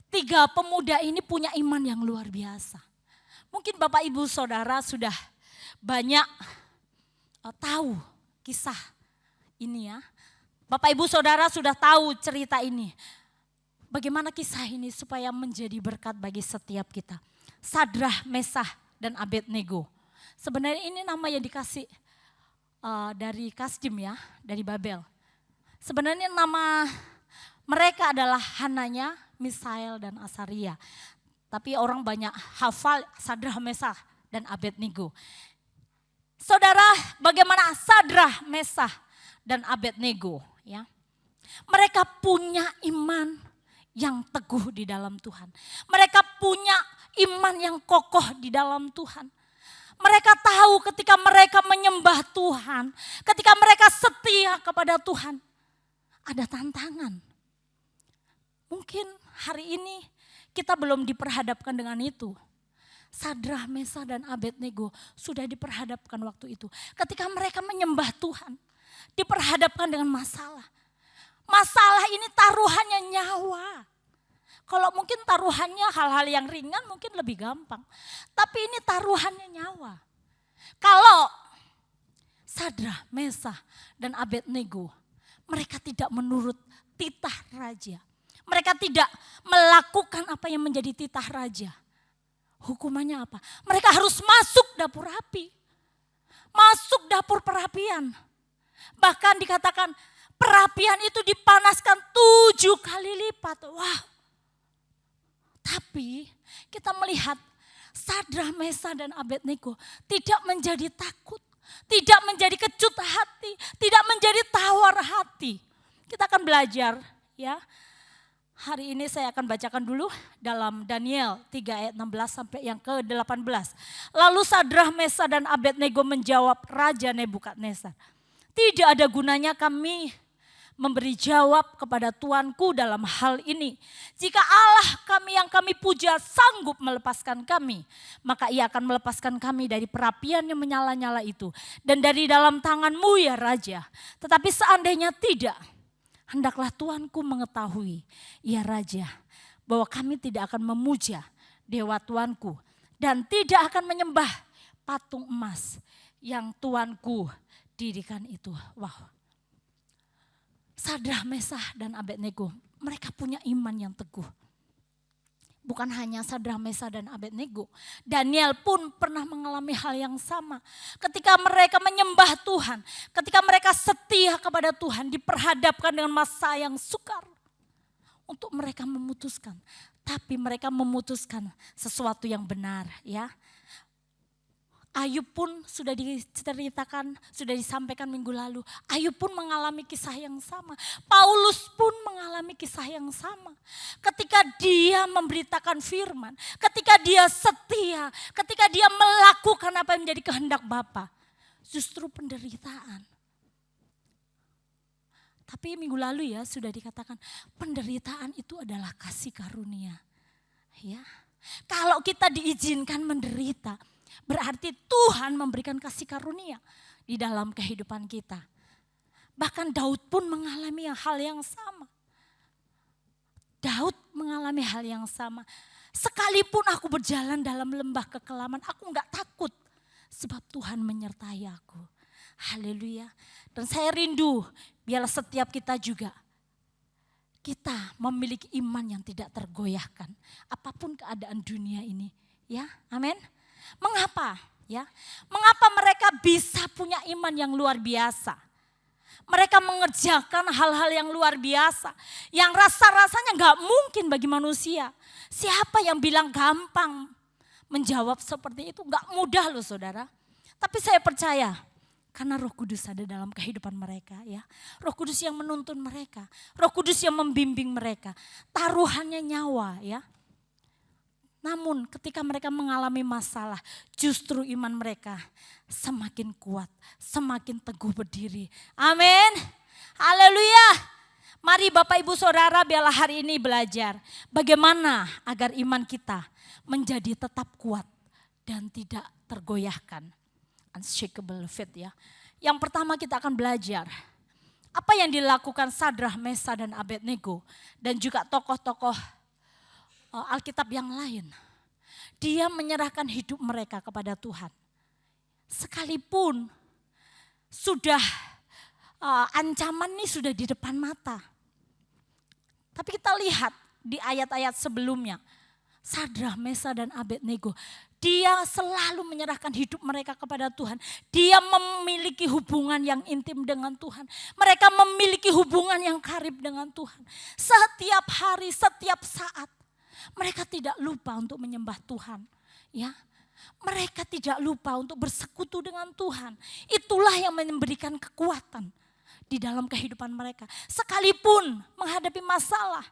3 pemuda ini punya iman yang luar biasa. Mungkin Bapak Ibu Saudara sudah banyak tahu kisah ini ya. Bapak Ibu Saudara sudah tahu cerita ini. Bagaimana kisah ini supaya menjadi berkat bagi setiap kita. Sadrah, Mesah, dan Abednego. Sebenarnya ini nama yang dikasih dari Kasdim ya, dari Babel. Sebenarnya nama mereka adalah Hananya, Misael, dan Asaria. Tapi orang banyak hafal Sadrah, Mesah, dan Abednego. Saudara, bagaimana Sadrah, Mesah, dan Abednego ya? Mereka punya iman yang teguh di dalam Tuhan. Mereka punya iman yang kokoh di dalam Tuhan. Mereka tahu ketika mereka menyembah Tuhan, ketika mereka setia kepada Tuhan, ada tantangan. Mungkin hari ini kita belum diperhadapkan dengan itu. Sadrah, Mesah, dan Abednego sudah diperhadapkan waktu itu. Ketika mereka menyembah Tuhan, diperhadapkan dengan masalah. Masalah ini taruhannya nyawa. Kalau mungkin taruhannya hal-hal yang ringan mungkin lebih gampang. Tapi ini taruhannya nyawa. Kalau Sadrah, Mesah, dan Abednego, mereka tidak menurut titah raja. Mereka tidak melakukan apa yang menjadi titah raja. Hukumannya apa? Mereka harus masuk dapur api. Masuk dapur perapian. Bahkan dikatakan perapian itu dipanaskan 7 kali lipat. Wah. Tapi kita melihat Sadrah, Mesah, dan Abednego tidak menjadi takut. Tidak menjadi kecut hati. Tidak menjadi tawar hati. Kita akan belajar ya. Hari ini saya akan bacakan dulu dalam Daniel 3 ayat 16 sampai yang ke-18. Lalu Sadrah, Mesah, dan Abednego menjawab Raja Nebukadnezar. Tidak ada gunanya kami memberi jawab kepada Tuanku dalam hal ini. Jika Allah kami yang kami puja sanggup melepaskan kami, maka ia akan melepaskan kami dari perapian yang menyala-nyala itu. Dan dari dalam tanganmu ya Raja. Tetapi seandainya tidak, hendaklah Tuanku mengetahui, ya Raja, bahwa kami tidak akan memuja dewa Tuanku dan tidak akan menyembah patung emas yang Tuanku dirikan itu. Wow. Sadrah, Mesah, dan Abednego, mereka punya iman yang teguh. Bukan hanya Sadrak, Mesah, dan Abednego. Daniel pun pernah mengalami hal yang sama. Ketika mereka menyembah Tuhan, ketika mereka setia kepada Tuhan, diperhadapkan dengan masa yang sukar. Untuk mereka memutuskan. Tapi mereka memutuskan sesuatu yang benar, ya. Ayub pun sudah diceritakan, sudah disampaikan minggu lalu. Ayub pun mengalami kisah yang sama. Paulus pun mengalami kisah yang sama. Ketika dia memberitakan firman, ketika dia setia, ketika dia melakukan apa yang menjadi kehendak Bapa, justru penderitaan. Tapi minggu lalu ya sudah dikatakan penderitaan itu adalah kasih karunia. Ya, kalau kita diizinkan menderita, berarti Tuhan memberikan kasih karunia di dalam kehidupan kita. Bahkan Daud pun mengalami hal yang sama. Daud mengalami hal yang sama. Sekalipun aku berjalan dalam lembah kekelaman, aku enggak takut. Sebab Tuhan menyertai aku. Haleluya. Dan saya rindu, biarlah setiap kita juga, kita memiliki iman yang tidak tergoyahkan. Apapun keadaan dunia ini. Ya, amin. Mengapa? Ya, mengapa mereka bisa punya iman yang luar biasa? Mereka mengerjakan hal-hal yang luar biasa, yang rasa-rasanya nggak mungkin bagi manusia. Siapa yang bilang gampang menjawab seperti itu? Nggak mudah loh saudara. Tapi saya percaya, karena Roh Kudus ada dalam kehidupan mereka, ya. Roh Kudus yang menuntun mereka, Roh Kudus yang membimbing mereka. Taruhannya nyawa, ya. Namun ketika mereka mengalami masalah, justru iman mereka semakin kuat, semakin teguh berdiri. Amin. Haleluya. Mari Bapak Ibu Saudara, biarlah hari ini belajar bagaimana agar iman kita menjadi tetap kuat dan tidak tergoyahkan. Unshakable faith, ya. Yang pertama kita akan belajar apa yang dilakukan Sadrak, Mesah, dan Abednego dan juga tokoh-tokoh Alkitab yang lain. Dia menyerahkan hidup mereka kepada Tuhan. Sekalipun sudah ancaman ini sudah di depan mata. Tapi kita lihat di ayat-ayat sebelumnya. Sadrak, Mesah, dan Abednego. Dia selalu menyerahkan hidup mereka kepada Tuhan. Dia memiliki hubungan yang intim dengan Tuhan. Mereka memiliki hubungan yang karib dengan Tuhan. Setiap hari, setiap saat. Mereka tidak lupa untuk menyembah Tuhan, ya. Mereka tidak lupa untuk bersekutu dengan Tuhan. Itulah yang memberikan kekuatan di dalam kehidupan mereka. Sekalipun menghadapi masalah,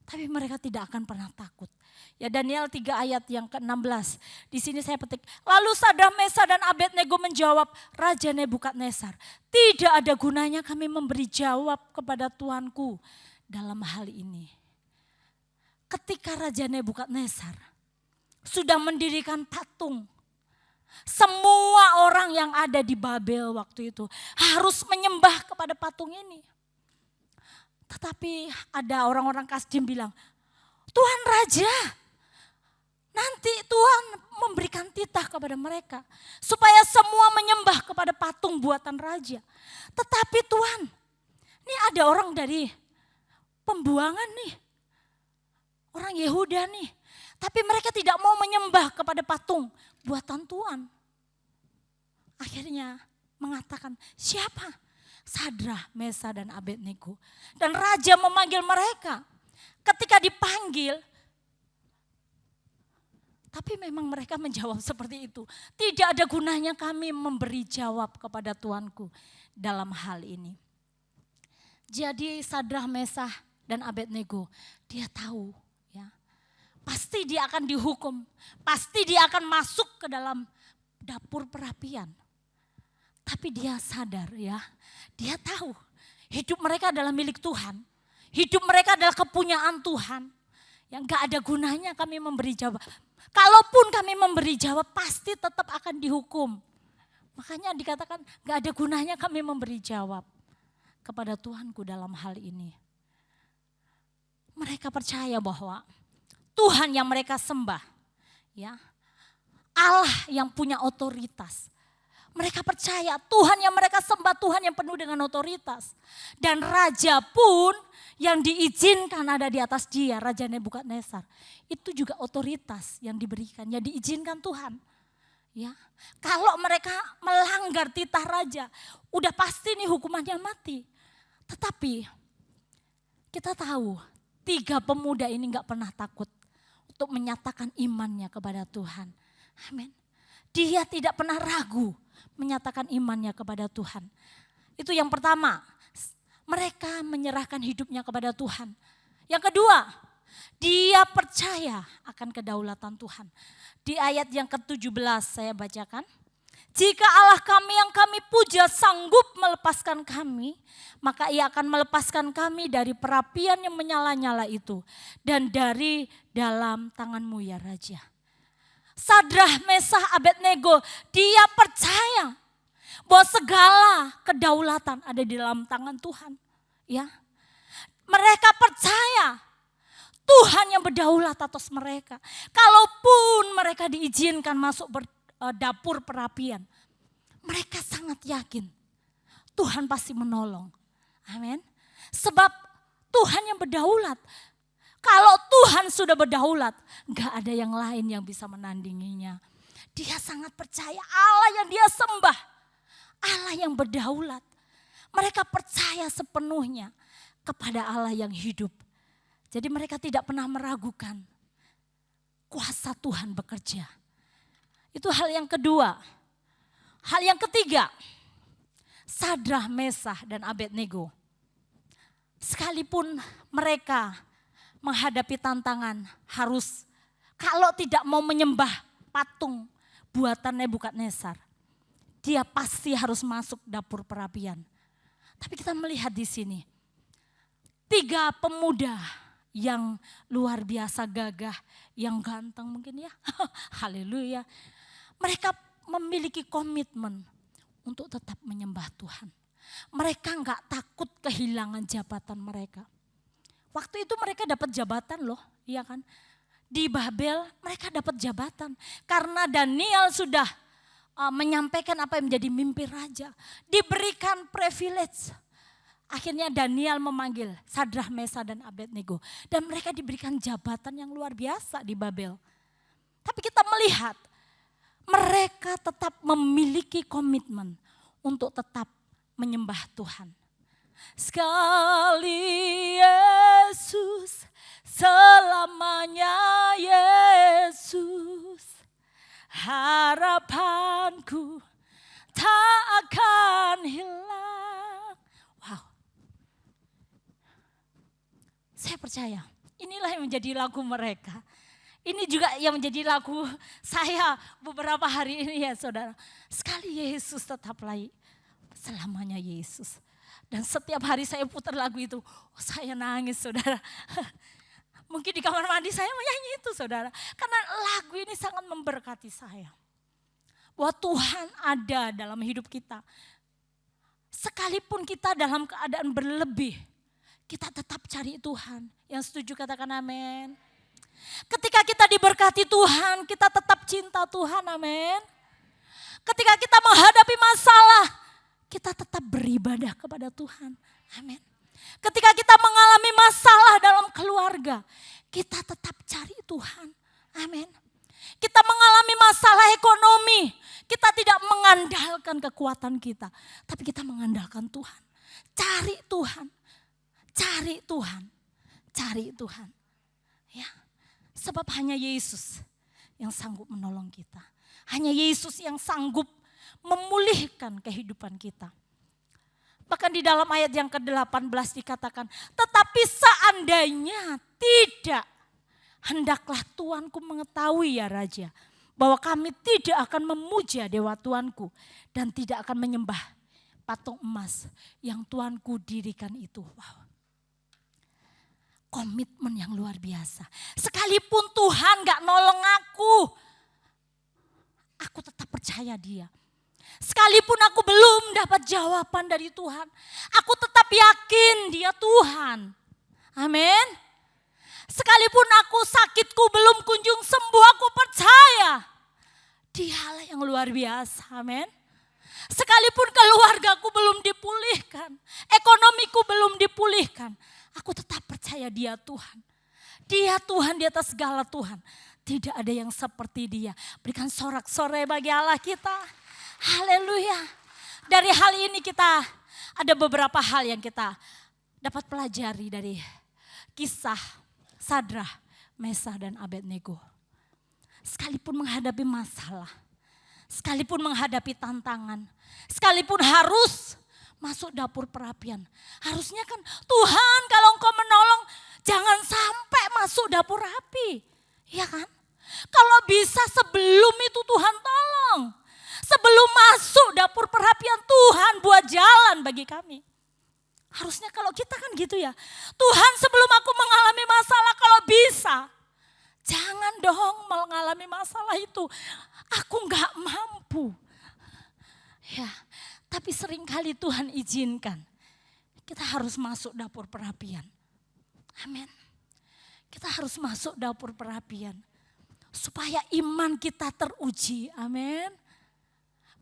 tapi mereka tidak akan pernah takut. Ya, Daniel 3 ayat yang ke-16. Di sini saya petik. Lalu Sadrak, Mesah, dan Abednego menjawab, Raja Nebukadnezar, tidak ada gunanya kami memberi jawab kepada Tuanku dalam hal ini. Ketika Raja Nebukadnezar sudah mendirikan patung, semua orang yang ada di Babel waktu itu harus menyembah kepada patung ini. Tetapi ada orang-orang Kasdim bilang, Tuhan Raja, nanti Tuhan memberikan titah kepada mereka supaya semua menyembah kepada patung buatan raja. Tetapi Tuhan, ini ada orang dari pembuangan nih. Orang Yehuda nih, tapi mereka tidak mau menyembah kepada patung buatan Tuhan. Akhirnya mengatakan, siapa? Sadrak, Mesah, dan Abednego. Dan raja memanggil mereka. Ketika dipanggil, tapi memang mereka menjawab seperti itu. Tidak ada gunanya kami memberi jawab kepada Tuanku dalam hal ini. Jadi Sadrak, Mesah, dan Abednego, dia tahu. Pasti dia akan dihukum, pasti dia akan masuk ke dalam dapur perapian. Tapi dia sadar, ya, dia tahu hidup mereka adalah milik Tuhan. Hidup mereka adalah kepunyaan Tuhan. Yang gak ada gunanya kami memberi jawab. Kalaupun kami memberi jawab pasti tetap akan dihukum. Makanya dikatakan gak ada gunanya kami memberi jawab kepada Tuhanku dalam hal ini. Mereka percaya bahwa Tuhan yang mereka sembah, ya, Allah yang punya otoritas, Mereka percaya Tuhan yang mereka sembah Tuhan yang penuh dengan otoritas. Dan raja pun yang diizinkan ada di atas dia, Raja Nebukadnezar. Itu juga otoritas yang diberikan, yang diizinkan Tuhan. Ya, kalau mereka melanggar titah raja, udah pasti nih hukumannya mati. Tetapi kita tahu 3 pemuda ini gak pernah takut untuk menyatakan imannya kepada Tuhan. Amin. Dia tidak pernah ragu menyatakan imannya kepada Tuhan. Itu yang pertama, mereka menyerahkan hidupnya kepada Tuhan. Yang kedua, dia percaya akan kedaulatan Tuhan. Di ayat yang ke-17 saya bacakan. Jika Allah kami yang kami puja sanggup melepaskan kami, maka ia akan melepaskan kami dari perapian yang menyala-nyala itu. Dan dari dalam tanganmu ya Raja. Sadrah, Mesah, Abednego, dia percaya bahwa segala kedaulatan ada di dalam tangan Tuhan. Ya, mereka percaya Tuhan yang berdaulat atas mereka. Kalaupun mereka diizinkan masuk dapur perapian, mereka sangat yakin Tuhan pasti menolong. Amin. Sebab Tuhan yang berdaulat. Kalau Tuhan sudah berdaulat, gak ada yang lain yang bisa menandinginya. Dia sangat percaya Allah yang dia sembah, Allah yang berdaulat. Mereka percaya sepenuhnya kepada Allah yang hidup. Jadi mereka tidak pernah meragukan kuasa Tuhan bekerja. Itu hal yang kedua. Hal yang ketiga, Sadrah, Mesah, dan Abednego. Sekalipun mereka menghadapi tantangan harus, kalau tidak mau menyembah patung buatan Nebukadnezar, dia pasti harus masuk dapur perapian. Tapi kita melihat di sini 3 pemuda yang luar biasa gagah, yang ganteng mungkin ya. Haleluya. Mereka memiliki komitmen untuk tetap menyembah Tuhan. Mereka enggak takut kehilangan jabatan mereka. Waktu itu mereka dapat jabatan loh, iya kan? Di Babel mereka dapat jabatan. Karena Daniel sudah menyampaikan apa yang menjadi mimpi raja. Diberikan privilege. Akhirnya Daniel memanggil Sadrah, Mesah, dan Abednego. Dan mereka diberikan jabatan yang luar biasa di Babel. Tapi kita melihat mereka tetap memiliki komitmen untuk tetap menyembah Tuhan. Sekali Yesus, selamanya Yesus, harapanku tak akan hilang. Wow, saya percaya inilah yang menjadi lagu mereka. Ini juga yang menjadi lagu saya beberapa hari ini ya saudara. Sekali Yesus tetaplah selamanya Yesus. Dan setiap hari saya putar lagu itu, saya nangis saudara. Mungkin di kamar mandi saya menyanyi itu saudara. Karena lagu ini sangat memberkati saya. Bahwa Tuhan ada dalam hidup kita. Sekalipun kita dalam keadaan berlebih, kita tetap cari Tuhan. Yang setuju katakan amin. Ketika kita diberkati Tuhan, kita tetap cinta Tuhan, amin. Ketika kita menghadapi masalah, kita tetap beribadah kepada Tuhan. Amin. Ketika kita mengalami masalah dalam keluarga, kita tetap cari Tuhan. Amin. Kita mengalami masalah ekonomi, kita tidak mengandalkan kekuatan kita, tapi kita mengandalkan Tuhan. Cari Tuhan. Cari Tuhan. Cari Tuhan. Ya. Sebab hanya Yesus yang sanggup menolong kita. Hanya Yesus yang sanggup memulihkan kehidupan kita. Bahkan di dalam ayat yang ke-18 dikatakan, tetapi seandainya tidak, hendaklah Tuanku mengetahui ya Raja, bahwa kami tidak akan memuja dewa Tuanku dan tidak akan menyembah patung emas yang Tuanku dirikan itu. Wow. Komitmen yang luar biasa. Sekalipun Tuhan gak nolong aku tetap percaya Dia. Sekalipun aku belum dapat jawaban dari Tuhan, aku tetap yakin Dia Tuhan. Amin. Sekalipun aku sakitku belum kunjung sembuh, aku percaya Dialah yang luar biasa. Amin. Sekalipun keluargaku belum dipulihkan, ekonomiku belum dipulihkan, aku tetap percaya Dia Tuhan. Dia Tuhan di atas segala Tuhan. Tidak ada yang seperti Dia. Berikan sorak-sorai bagi Allah kita. Haleluya. Dari hal ini kita ada beberapa hal yang kita dapat pelajari dari kisah Sadrah, Mesah dan Abednego. Sekalipun menghadapi masalah, sekalipun menghadapi tantangan, sekalipun harus masuk dapur perapian. Harusnya kan Tuhan kalau Engkau menolong jangan sampai masuk dapur api. Iya kan? Kalau bisa sebelum itu Tuhan tolong. Sebelum masuk dapur perapian Tuhan buat jalan bagi kami. Harusnya kalau kita kan gitu ya. Tuhan sebelum aku mengalami masalah kalau bisa. Jangan dong mengalami masalah itu. Aku gak mampu. Ya, tapi seringkali Tuhan izinkan. Kita harus masuk dapur perapian. Amin. Kita harus masuk dapur perapian. Supaya iman kita teruji. Amin.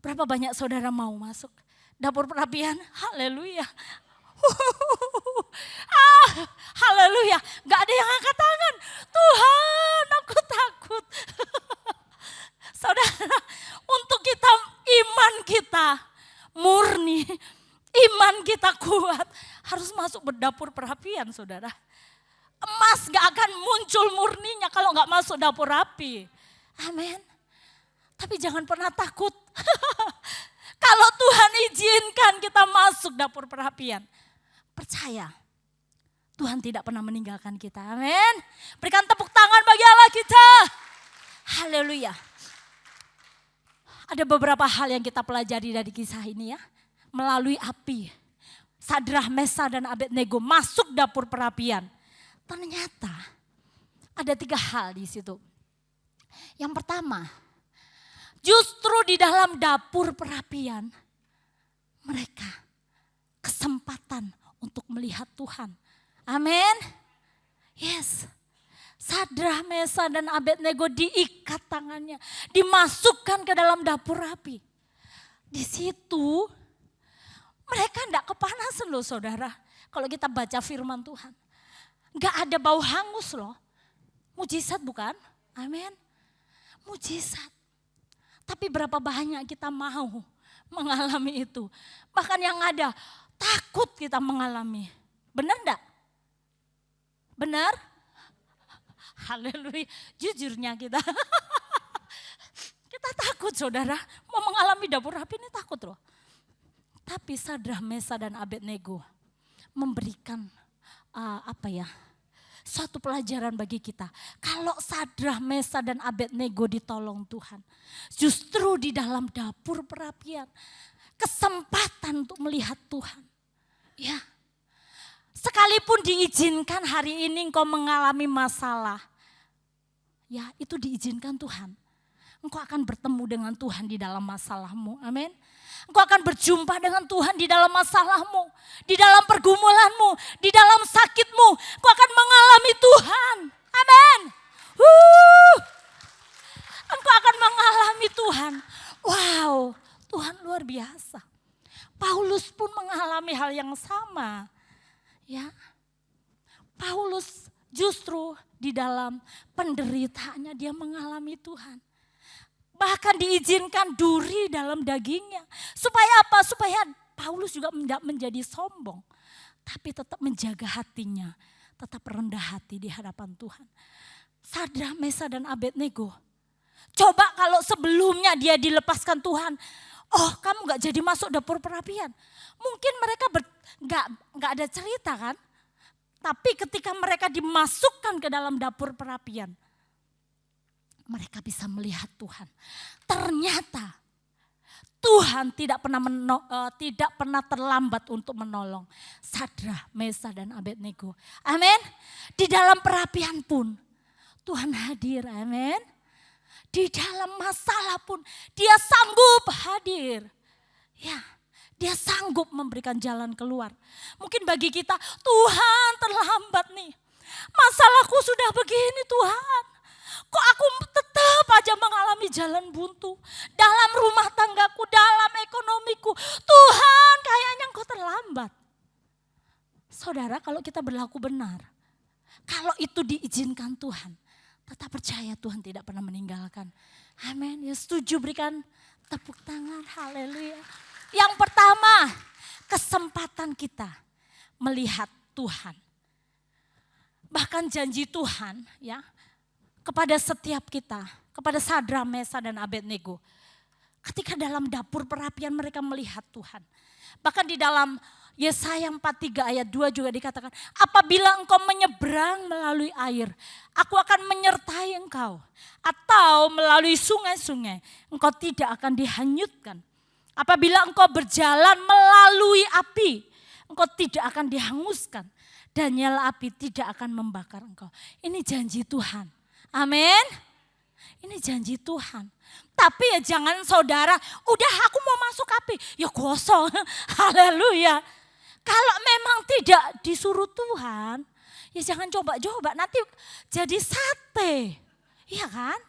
Berapa banyak saudara mau masuk dapur perapian? Haleluya. Haleluya. Gak ada yang angkat tangan. Tuhan, aku takut. Saudara, untuk kita iman kita murni, iman kita kuat, harus masuk berdapur perapian, saudara. Emas gak akan muncul murninya kalau gak masuk dapur api. Amin. Tapi jangan pernah takut. Kalau Tuhan izinkan kita masuk dapur perapian. Percaya, Tuhan tidak pernah meninggalkan kita. Amin. Berikan tepuk tangan bagi Allah kita. Haleluya. Ada beberapa hal yang kita pelajari dari kisah ini ya. Melalui api. Sadrah, Mesah dan Abednego masuk dapur perapian. Ternyata ada 3 hal di situ. Yang pertama, justru di dalam dapur perapian mereka kesempatan untuk melihat Tuhan. Amin. Yes. Sadrah, Mesah dan Abednego diikat tangannya, dimasukkan ke dalam dapur api. Di situ mereka enggak kepanasan loh saudara. Kalau kita baca firman Tuhan. Enggak ada bau hangus loh. Mujizat bukan? Amin. Mujizat. Tapi berapa banyak kita mau mengalami itu. Bahkan yang ada takut kita mengalami. Benar enggak? Benar? Haleluya. Jujurnya kita. Kita takut saudara. Mau mengalami dapur api ini takut loh. Tapi Sadrah, Mesah dan Abednego memberikan suatu pelajaran bagi kita. Kalau Sadrah, Mesah dan Abednego ditolong Tuhan. Justru di dalam dapur perapian. Kesempatan untuk melihat Tuhan. Ya. Sekalipun diizinkan hari ini engkau mengalami masalah. Ya, itu diizinkan Tuhan. Engkau akan bertemu dengan Tuhan di dalam masalahmu. Amin. Engkau akan berjumpa dengan Tuhan di dalam masalahmu. Di dalam pergumulanmu. Di dalam sakitmu. Engkau akan mengalami Tuhan. Amin. Engkau akan mengalami Tuhan. Wow, Tuhan luar biasa. Paulus pun mengalami hal yang sama. Ya, Paulus justru di dalam penderitaannya dia mengalami Tuhan. Bahkan diizinkan duri dalam dagingnya. Supaya apa? Supaya Paulus juga tidak menjadi sombong. Tapi tetap menjaga hatinya. Tetap rendah hati di hadapan Tuhan. Sadrah, Mesah dan Abednego. Coba kalau sebelumnya dia dilepaskan Tuhan. Oh, kamu gak jadi masuk dapur perapian. Mungkin mereka gak ada cerita kan. Tapi ketika mereka dimasukkan ke dalam dapur perapian. Mereka bisa melihat Tuhan. Ternyata Tuhan tidak pernah terlambat untuk menolong Sadrah, Mesah dan Abednego. Amin. Di dalam perapian pun Tuhan hadir. Amin. Di dalam masalah pun dia sanggup hadir. Ya, dia sanggup memberikan jalan keluar. Mungkin bagi kita, Tuhan terlambat nih. Masalahku sudah begini Tuhan. Kok aku tetap aja mengalami jalan buntu. Dalam rumah tanggaku, dalam ekonomi. Tuhan kayaknya engkau terlambat. Saudara, kalau kita berlaku benar, kalau itu diizinkan Tuhan, tetap percaya Tuhan tidak pernah meninggalkan. Amin. Ya setuju, berikan tepuk tangan. Haleluya. Yang pertama, kesempatan kita melihat Tuhan. Bahkan janji Tuhan ya kepada setiap kita, kepada Sadrak, Mesak dan Abednego. Ketika dalam dapur perapian mereka melihat Tuhan. Bahkan di dalam Yesaya 43 ayat 2 juga dikatakan, apabila engkau menyeberang melalui air, aku akan menyertai engkau. Atau melalui sungai-sungai, engkau tidak akan dihanyutkan. Apabila engkau berjalan melalui api, engkau tidak akan dihanguskan. Dan nyala api tidak akan membakar engkau. Ini janji Tuhan. Amin. Ini janji Tuhan. Tapi ya jangan saudara, udah aku mau masuk api, ya kosong. Haleluya. Kalau memang tidak disuruh Tuhan, ya jangan coba-coba, nanti jadi sate. Iya kan?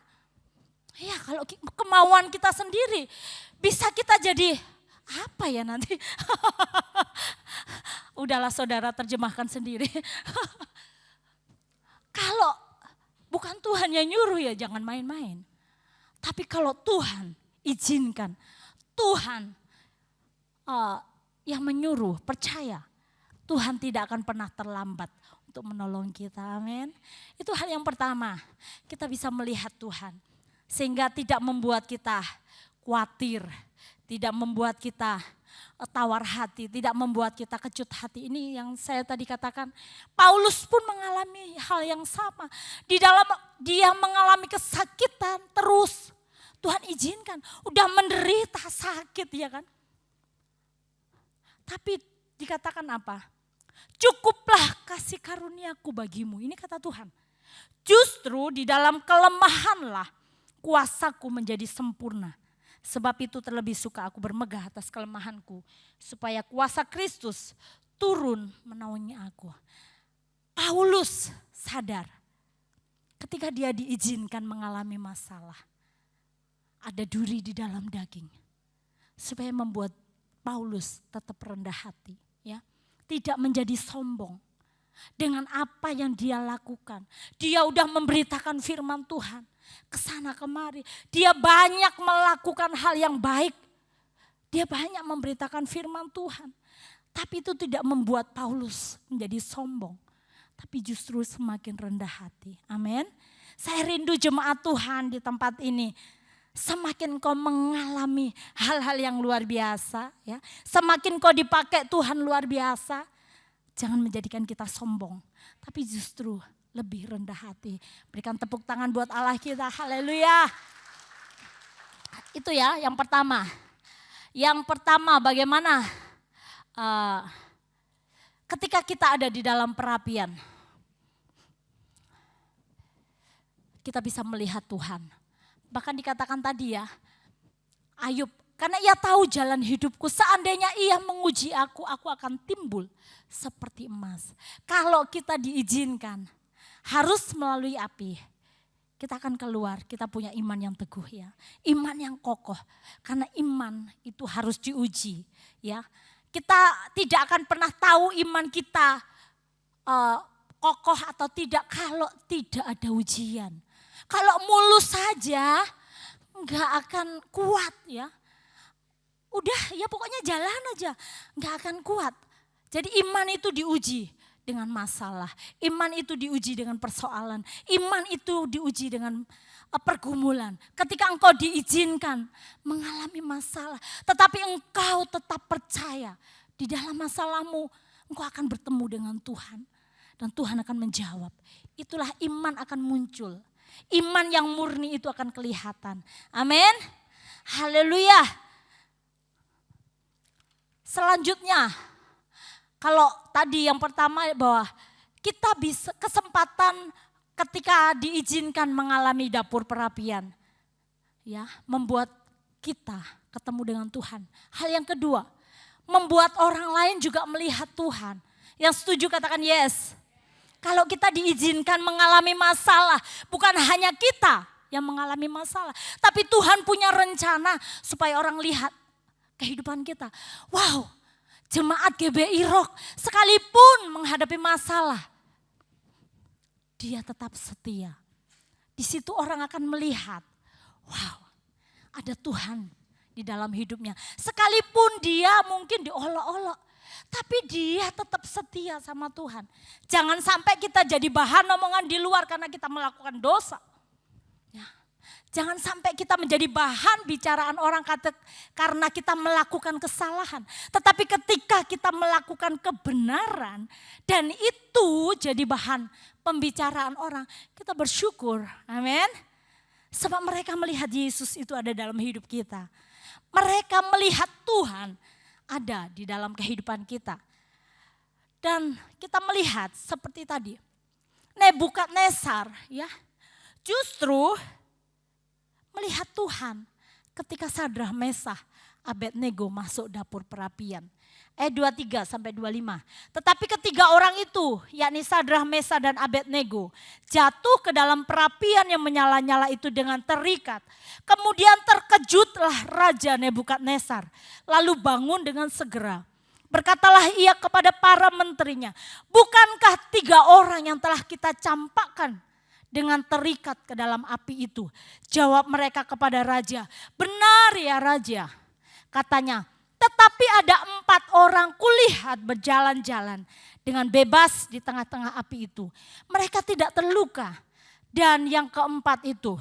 Iya, kalau kemauan kita sendiri, bisa kita jadi apa ya nanti? Udahlah saudara, terjemahkan sendiri. Kalau bukan Tuhan yang nyuruh ya jangan main-main. Tapi kalau Tuhan izinkan, Tuhan yang menyuruh, percaya Tuhan tidak akan pernah terlambat untuk menolong kita. Amin. Itu hal yang pertama, kita bisa melihat Tuhan. Sehingga tidak membuat kita khawatir, tidak membuat kita tawar hati, tidak membuat kita kecut hati. Ini yang saya tadi katakan, Paulus pun mengalami hal yang sama. Di dalam dia mengalami kesakitan terus, Tuhan izinkan, udah menderita sakit ya kan. Tapi dikatakan apa? Cukuplah kasih karuniaku bagimu. Ini kata Tuhan. Justru di dalam kelemahanlah kuasaku menjadi sempurna. Sebab itu terlebih suka aku bermegah atas kelemahanku. Supaya kuasa Kristus turun menaungi aku. Paulus sadar ketika dia diizinkan mengalami masalah. Ada duri di dalam daging. Supaya membuat Paulus tetap rendah hati. Ya, tidak menjadi sombong. Dengan apa yang dia lakukan. Dia udah memberitakan firman Tuhan. Kesana kemari. Dia banyak melakukan hal yang baik. Dia banyak memberitakan firman Tuhan. Tapi itu tidak membuat Paulus menjadi sombong. Tapi justru semakin rendah hati. Amin. Saya rindu jemaat Tuhan di tempat ini. Semakin kau mengalami hal-hal yang luar biasa. Ya, semakin kau dipakai Tuhan luar biasa. Jangan menjadikan kita sombong. Tapi justru lebih rendah hati. Berikan tepuk tangan buat Allah kita. Haleluya. Itu ya yang pertama. Yang pertama bagaimana ketika kita ada di dalam perapian. Kita bisa melihat Tuhan. Bahkan dikatakan tadi ya, Ayub, karena ia tahu jalan hidupku, seandainya ia menguji aku akan timbul seperti emas. Kalau kita diizinkan, harus melalui api, kita akan keluar, kita punya iman yang teguh ya. Iman yang kokoh, karena iman itu harus diuji ya. Kita tidak akan pernah tahu iman kita kokoh atau tidak kalau tidak ada ujian. Kalau mulus saja nggak akan kuat ya. Udah ya pokoknya jalan aja, nggak akan kuat. Jadi iman itu diuji dengan masalah. Iman itu diuji dengan persoalan. Iman itu diuji dengan pergumulan. Ketika engkau diizinkan mengalami masalah. Tetapi engkau tetap percaya di dalam masalahmu engkau akan bertemu dengan Tuhan. Dan Tuhan akan menjawab. Itulah iman akan muncul. Iman yang murni itu akan kelihatan. Amin. Haleluya. Selanjutnya, kalau tadi yang pertama bahwa kita bisa kesempatan ketika diizinkan mengalami dapur perapian. Ya, membuat kita ketemu dengan Tuhan. Hal yang kedua, membuat orang lain juga melihat Tuhan. Yang setuju katakan yes. Kalau kita diizinkan mengalami masalah, bukan hanya kita yang mengalami masalah. Tapi Tuhan punya rencana supaya orang lihat kehidupan kita. Wow, jemaat GBI Rock sekalipun menghadapi masalah, dia tetap setia. Di situ orang akan melihat, wow, ada Tuhan di dalam hidupnya. Sekalipun dia mungkin diolok-olok, tapi dia tetap setia sama Tuhan. Jangan sampai kita jadi bahan omongan di luar karena kita melakukan dosa. Ya. Jangan sampai kita menjadi bahan bicaraan orang karena kita melakukan kesalahan. Tetapi ketika kita melakukan kebenaran dan itu jadi bahan pembicaraan orang, kita bersyukur. Amin. Sebab mereka melihat Yesus itu ada dalam hidup kita. Mereka melihat Tuhan ada di dalam kehidupan kita. Dan kita melihat seperti tadi, Nebukadnezar ya, justru melihat Tuhan ketika Sadrah, Mesah, Abednego masuk dapur perapian. Ayat 23 sampai 25. Tetapi ketiga orang itu, yakni Sadrah, Mesah dan Abednego, jatuh ke dalam perapian yang menyala-nyala itu dengan terikat. Kemudian terkejutlah Raja Nebukadnezar, lalu bangun dengan segera. Berkatalah ia kepada para menterinya, bukankah tiga orang yang telah kita campakkan dengan terikat ke dalam api itu? Jawab mereka kepada raja, benar ya raja. Katanya, tetapi ada 4 orang kulihat berjalan-jalan dengan bebas di tengah-tengah api itu. Mereka tidak terluka. Dan yang keempat itu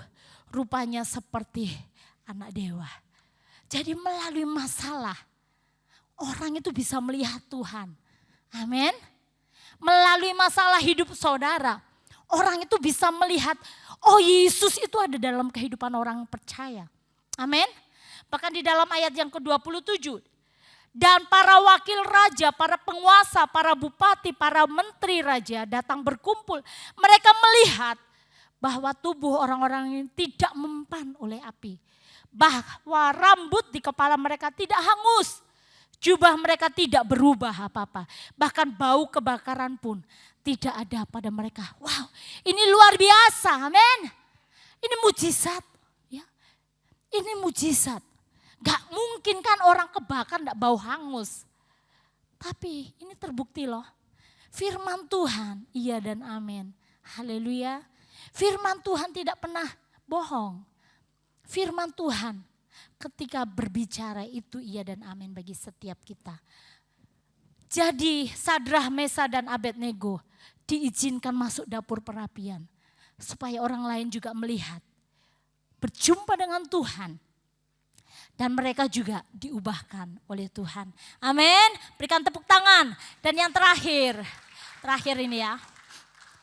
rupanya seperti anak dewa. Jadi melalui masalah, orang itu bisa melihat Tuhan. Amin. Melalui masalah hidup saudara, orang itu bisa melihat, oh Yesus itu ada dalam kehidupan orang percaya. Amin. Bahkan di dalam ayat yang ke-27. Dan para wakil raja, para penguasa, para bupati, para menteri raja datang berkumpul. Mereka melihat bahwa tubuh orang-orang ini tidak mempan oleh api. Bahwa rambut di kepala mereka tidak hangus. Jubah mereka tidak berubah apa-apa. Bahkan bau kebakaran pun tidak ada pada mereka. Wow, ini luar biasa, amin. Ini mujizat. Ya. Ini mujizat. Gak mungkin kan orang kebakar gak bau hangus. Tapi ini terbukti loh. Firman Tuhan iya dan amin. Haleluya. Firman Tuhan tidak pernah bohong. Firman Tuhan ketika berbicara itu iya dan amin bagi setiap kita. Jadi Sadrah, Mesah dan Abednego diizinkan masuk dapur perapian. Supaya orang lain juga melihat. Berjumpa dengan Tuhan. Dan mereka juga diubahkan oleh Tuhan. Amin. Berikan tepuk tangan. Dan yang terakhir ini ya.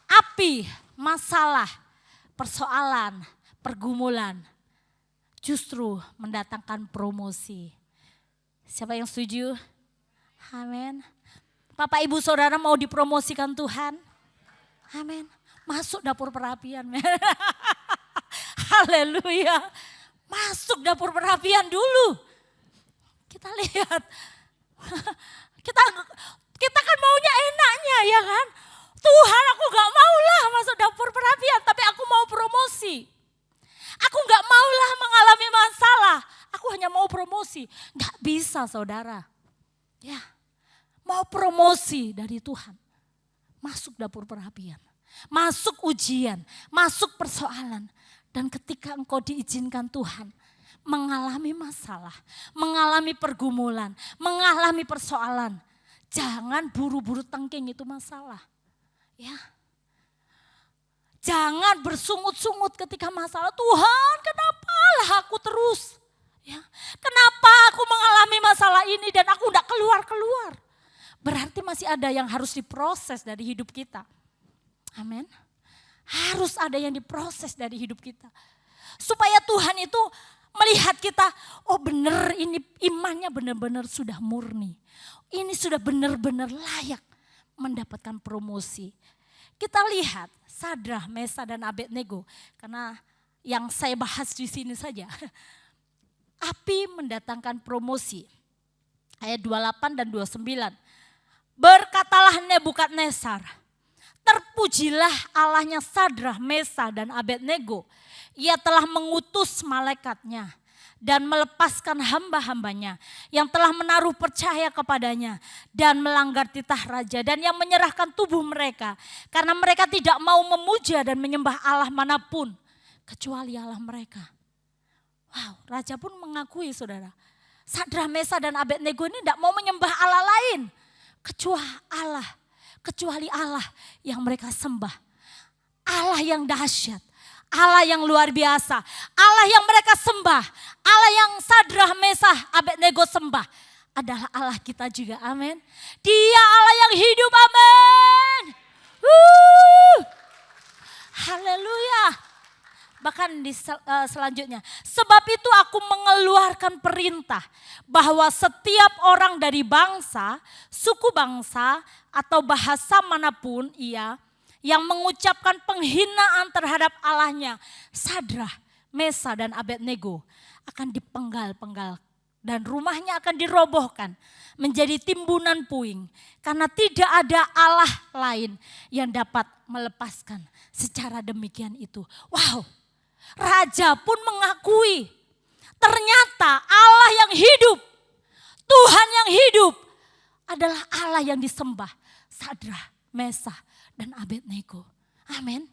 Api, masalah, persoalan, pergumulan justru mendatangkan promosi. Siapa yang setuju? Amin. Bapak Ibu Saudara mau dipromosikan Tuhan? Amin. Masuk dapur perapian. Haleluya. Masuk dapur perapian dulu. Kita lihat. Kita kan maunya enaknya ya kan. Tuhan aku gak maulah masuk dapur perapian. Tapi aku mau promosi. Aku gak maulah mengalami masalah. Aku hanya mau promosi. Gak bisa saudara. Ya, mau promosi dari Tuhan. Masuk dapur perapian. Masuk ujian. Masuk persoalan. Dan ketika engkau diizinkan Tuhan mengalami masalah, mengalami pergumulan, mengalami persoalan, jangan buru-buru tengking itu masalah. Ya. Jangan bersungut-sungut ketika masalah. Tuhan, kenapalah aku terus? Ya. Kenapa aku mengalami masalah ini dan aku tidak keluar-keluar? Berarti masih ada yang harus diproses dari hidup kita. Amin. Harus ada yang diproses dari hidup kita. Supaya Tuhan itu melihat kita, oh benar ini imannya benar-benar sudah murni. Ini sudah benar-benar layak mendapatkan promosi. Kita lihat Sadrah, Mesah dan Abednego. Karena yang saya bahas di sini saja. Api mendatangkan promosi. Ayat 28 dan 29. Berkatalah Nebukadnezar. Terpujilah Allahnya Sadrah, Mesah dan Abednego. Ia telah mengutus malaikatnya dan melepaskan hamba-hambanya yang telah menaruh percaya kepadanya dan melanggar titah raja dan yang menyerahkan tubuh mereka karena mereka tidak mau memuja dan menyembah Allah manapun kecuali Allah mereka. Wow, raja pun mengakui saudara, Sadrak, Mesak dan Abednego ini tidak mau menyembah Allah lain kecuali Allah yang mereka sembah. Allah yang dahsyat, Allah yang luar biasa, Allah yang mereka sembah, Allah yang Sadrak, Mesak, Abednego sembah adalah Allah kita juga, amin. Dia Allah yang hidup, amin. Haleluya. Bahkan di selanjutnya, sebab itu aku mengeluarkan perintah bahwa setiap orang dari bangsa, suku bangsa atau bahasa manapun ia yang mengucapkan penghinaan terhadap Allahnya, Sadrak, Mesak dan Abednego akan dipenggal-penggal dan rumahnya akan dirobohkan menjadi timbunan puing karena tidak ada Allah lain yang dapat melepaskan secara demikian itu. Wow, raja pun mengakui ternyata Allah yang hidup, Tuhan yang hidup adalah Allah yang disembah, Sadrak, Mesak dan Abednego. Amin.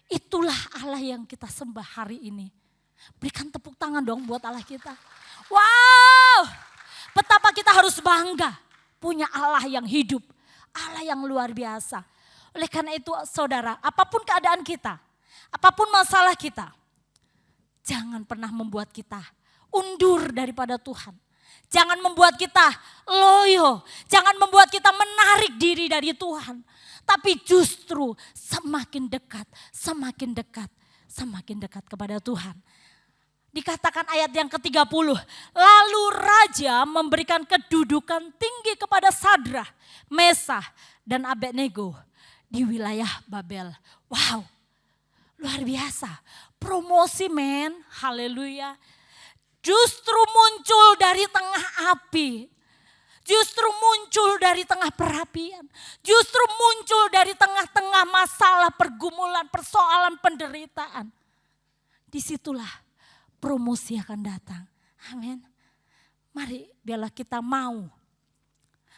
Itulah Allah yang kita sembah hari ini. Berikan tepuk tangan dong buat Allah kita. Wow, betapa kita harus bangga punya Allah yang hidup, Allah yang luar biasa. Oleh karena itu saudara, apapun keadaan kita, apapun masalah kita, jangan pernah membuat kita undur daripada Tuhan. Jangan membuat kita loyo, jangan membuat kita menarik diri dari Tuhan. Tapi justru semakin dekat, semakin dekat, semakin dekat kepada Tuhan. Dikatakan ayat yang ke-30, lalu raja memberikan kedudukan tinggi kepada Sadrak, Mesak dan Abednego di wilayah Babel. Wow, luar biasa, promosi men, haleluya. Justru muncul dari tengah api, justru muncul dari tengah perapian, justru muncul dari tengah-tengah masalah, pergumulan, persoalan, penderitaan. Disitulah promosi akan datang. Amin. Mari biarlah kita mau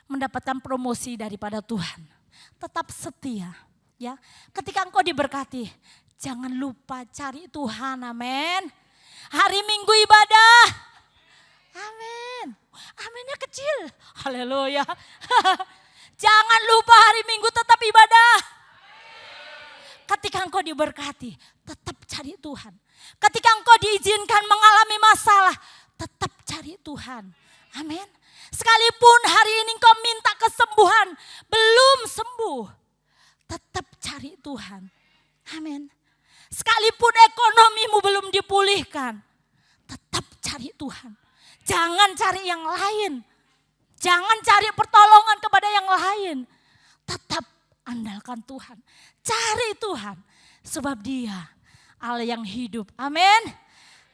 mendapatkan promosi daripada Tuhan. Tetap setia, ya. Ketika engkau diberkati, jangan lupa cari Tuhan. Amin. Hari Minggu ibadah. Amin. Aminnya kecil. Haleluya. Jangan lupa hari Minggu tetap ibadah. Ketika engkau diberkati, tetap cari Tuhan. Ketika engkau diizinkan mengalami masalah, tetap cari Tuhan. Amin. Sekalipun hari ini engkau minta kesembuhan, belum sembuh, tetap cari Tuhan. Amin. Sekalipun ekonomimu belum dipulihkan, tetap cari Tuhan. Jangan cari yang lain. Jangan cari pertolongan kepada yang lain. Tetap andalkan Tuhan. Cari Tuhan. Sebab Dia Allah yang hidup. Amin.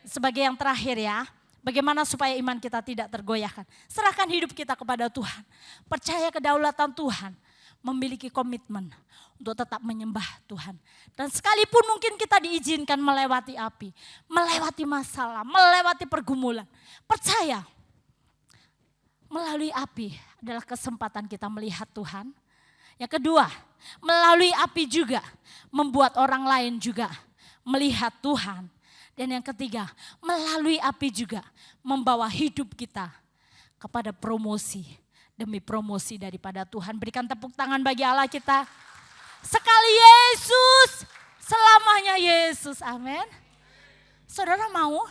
Sebagai yang terakhir ya. Bagaimana supaya iman kita tidak tergoyahkan. Serahkan hidup kita kepada Tuhan. Percaya kedaulatan Tuhan. Memiliki komitmen untuk tetap menyembah Tuhan. Dan sekalipun mungkin kita diizinkan melewati api. Melewati masalah, melewati pergumulan. Percaya. Melalui api adalah kesempatan kita melihat Tuhan. Yang kedua, melalui api juga membuat orang lain juga melihat Tuhan. Dan yang ketiga, melalui api juga membawa hidup kita kepada promosi demi promosi daripada Tuhan. Berikan tepuk tangan bagi Allah kita. Sekali Yesus, selamanya Yesus. Amin. Saudara mau?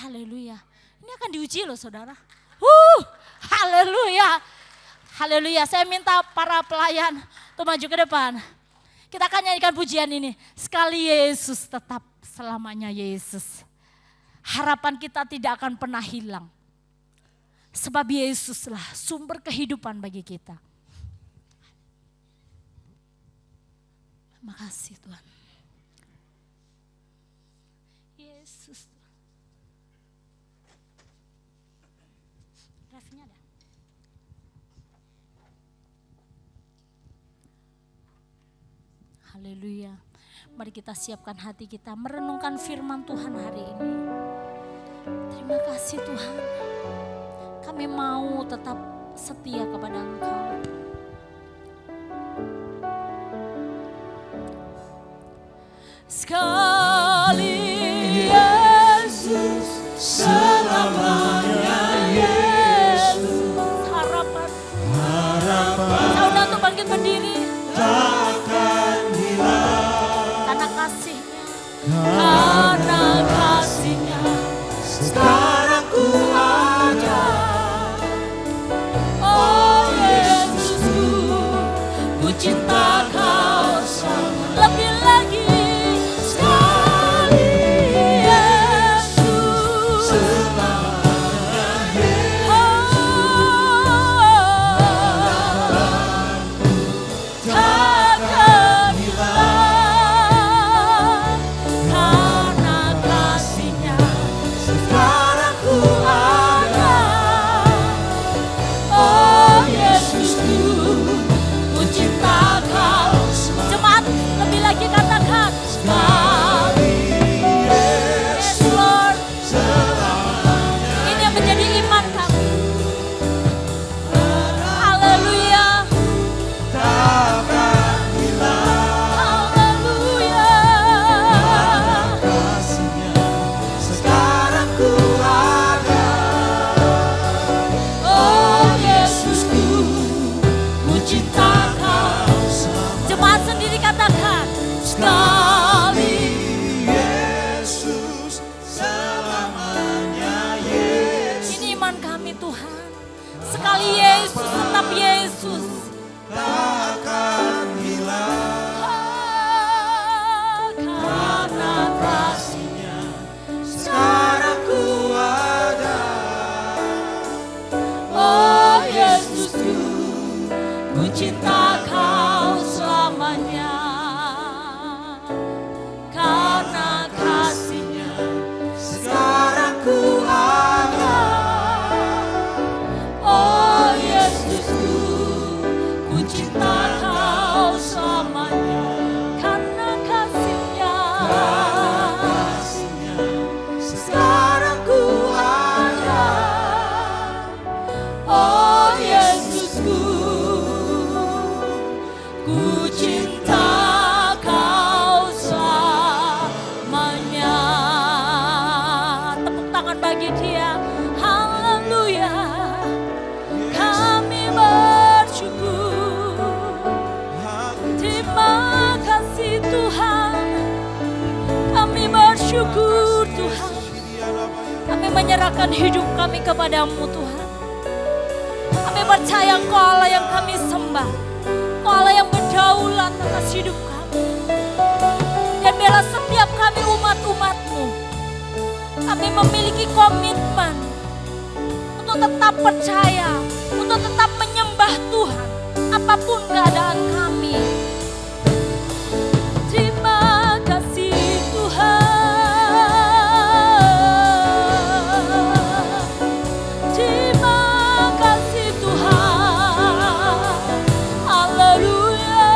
Haleluya. Ini akan diuji loh saudara. Haleluya. Haleluya. Saya minta para pelayan untuk maju ke depan. Kita akan nyanyikan pujian ini. Sekali Yesus, tetap selamanya Yesus. Harapan kita tidak akan pernah hilang. Sebab Yesuslah sumber kehidupan bagi kita. Terima kasih Tuhan. Yesus. Refnya ada. Haleluya. Mari kita siapkan hati kita merenungkan firman Tuhan hari ini. Terima kasih Tuhan. Kami mau tetap setia kepada Engkau. Sekali Yesus, selamanya Yesus. Harapan. Saudara untuk bangkit berdiri. takkan hilang. Karena kasih-Nya. Karena kasih-Nya. Sekarang ku ada. Oh Yesusku, ku cinta Kau sama. Lebih lagi. Sekali Yesus. Takkan hilang. Karena kasih-Nya. Sekarang ku ada. Oh Yesusku, ku cinta Kau. Jemaat, lebih lagi katakan. Yes Lord. Ini yang menjadi iman kami. Haleluya. Takkan hilang Haleluya. kasihnya. Sekarang ku ada. Oh Yesusku, ku cinta Kau. Jemaat sendiri katakan. Sekali. Yesus, selamanya Yesus. Ini iman kami Tuhan. Sekali Yesus, tetap Yesus. Takkan hilang Karena kasihnya. Sekarang ku ada. oh Yesusku, ku cinta Kau selamanya. Karena kasih-Nya. Sekarang ku ada. Oh Yesusku, ku cinta Kau selamanya. Karena kasih-Nya. Kasihnya. Sekarang ku ada. Oh Yesusku, ku cinta Kau selamanya. Tepuk tangan bagi Dia. Haleluya. Kami bersyukur. Terima kasih Tuhan. Kami bersyukur Tuhan. Kami menyerahkan hidup kami kepadamu Tuhan. Kami percaya Engkau Allah yang kami sembah. Engkau Allah yang berdaulat atas hidup kami. Dan biarlah setiap kami umat-umat-Mu, kami memiliki komitmen untuk tetap percaya, untuk tetap menyembah Tuhan, apapun keadaan kami. Terima kasih Tuhan. Terima kasih Tuhan. Haleluya.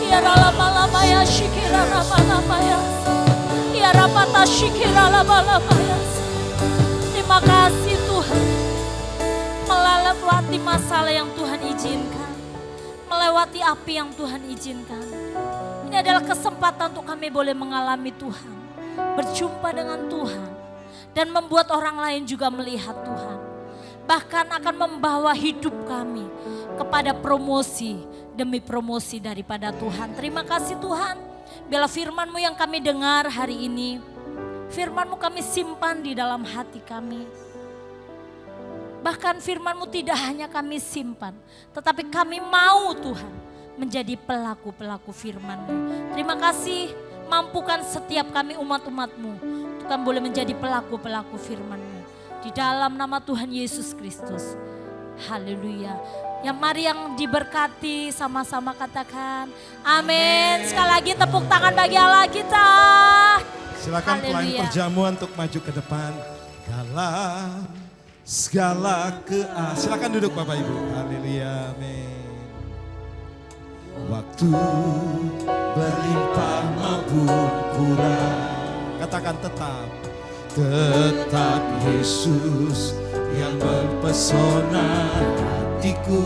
Ya lama-lama ya shikira lama-lama ya. Ya rapata shikira lama-lama ya. Terima kasih Tuhan. Melewati masalah yang Tuhan izinkan. Melewati api yang Tuhan izinkan. Ini adalah kesempatan untuk kami boleh mengalami Tuhan. Berjumpa dengan Tuhan. Dan membuat orang lain juga melihat Tuhan. Bahkan akan membawa hidup kami kepada promosi demi promosi daripada Tuhan. Terima kasih Tuhan. Biarlah firman-Mu yang kami dengar hari ini. Firman-Mu kami simpan di dalam hati kami. Bahkan firman-Mu tidak hanya kami simpan, tetapi kami mau Tuhan menjadi pelaku-pelaku firman-Mu. Terima kasih, mampukan setiap kami umat-umat-Mu, untuk kami boleh menjadi pelaku-pelaku firman-Mu. Di dalam nama Tuhan Yesus Kristus. Haleluya. Yang mari yang diberkati sama-sama katakan amin. Sekali lagi tepuk tangan bagi Allah kita. Silakan pelayan Haleluya. perjamuan untuk maju ke depan. Dalam segala silakan duduk Bapak Ibu. Haleluya. Amin. waktu berlimpah maupun kurang. Katakan tetap. Tetap Yesus yang mempesona hatiku.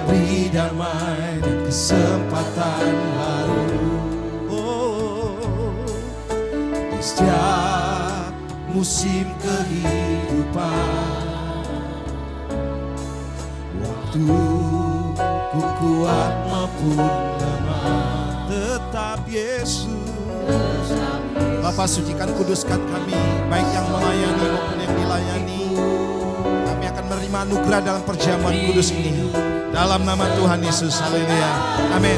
Beri damai dan kesempatan baru. Oh, di setiap musim kehidupan, waktu ku kuat maupun lemah, Tetap Yesus. Bapa, sucikan, kuduskan kami, baik yang melayani maupun yang dilayani. Kami akan menerima anugerah dalam perjamuan kudus ini. Dalam nama Tuhan Yesus, haleluya. Amin.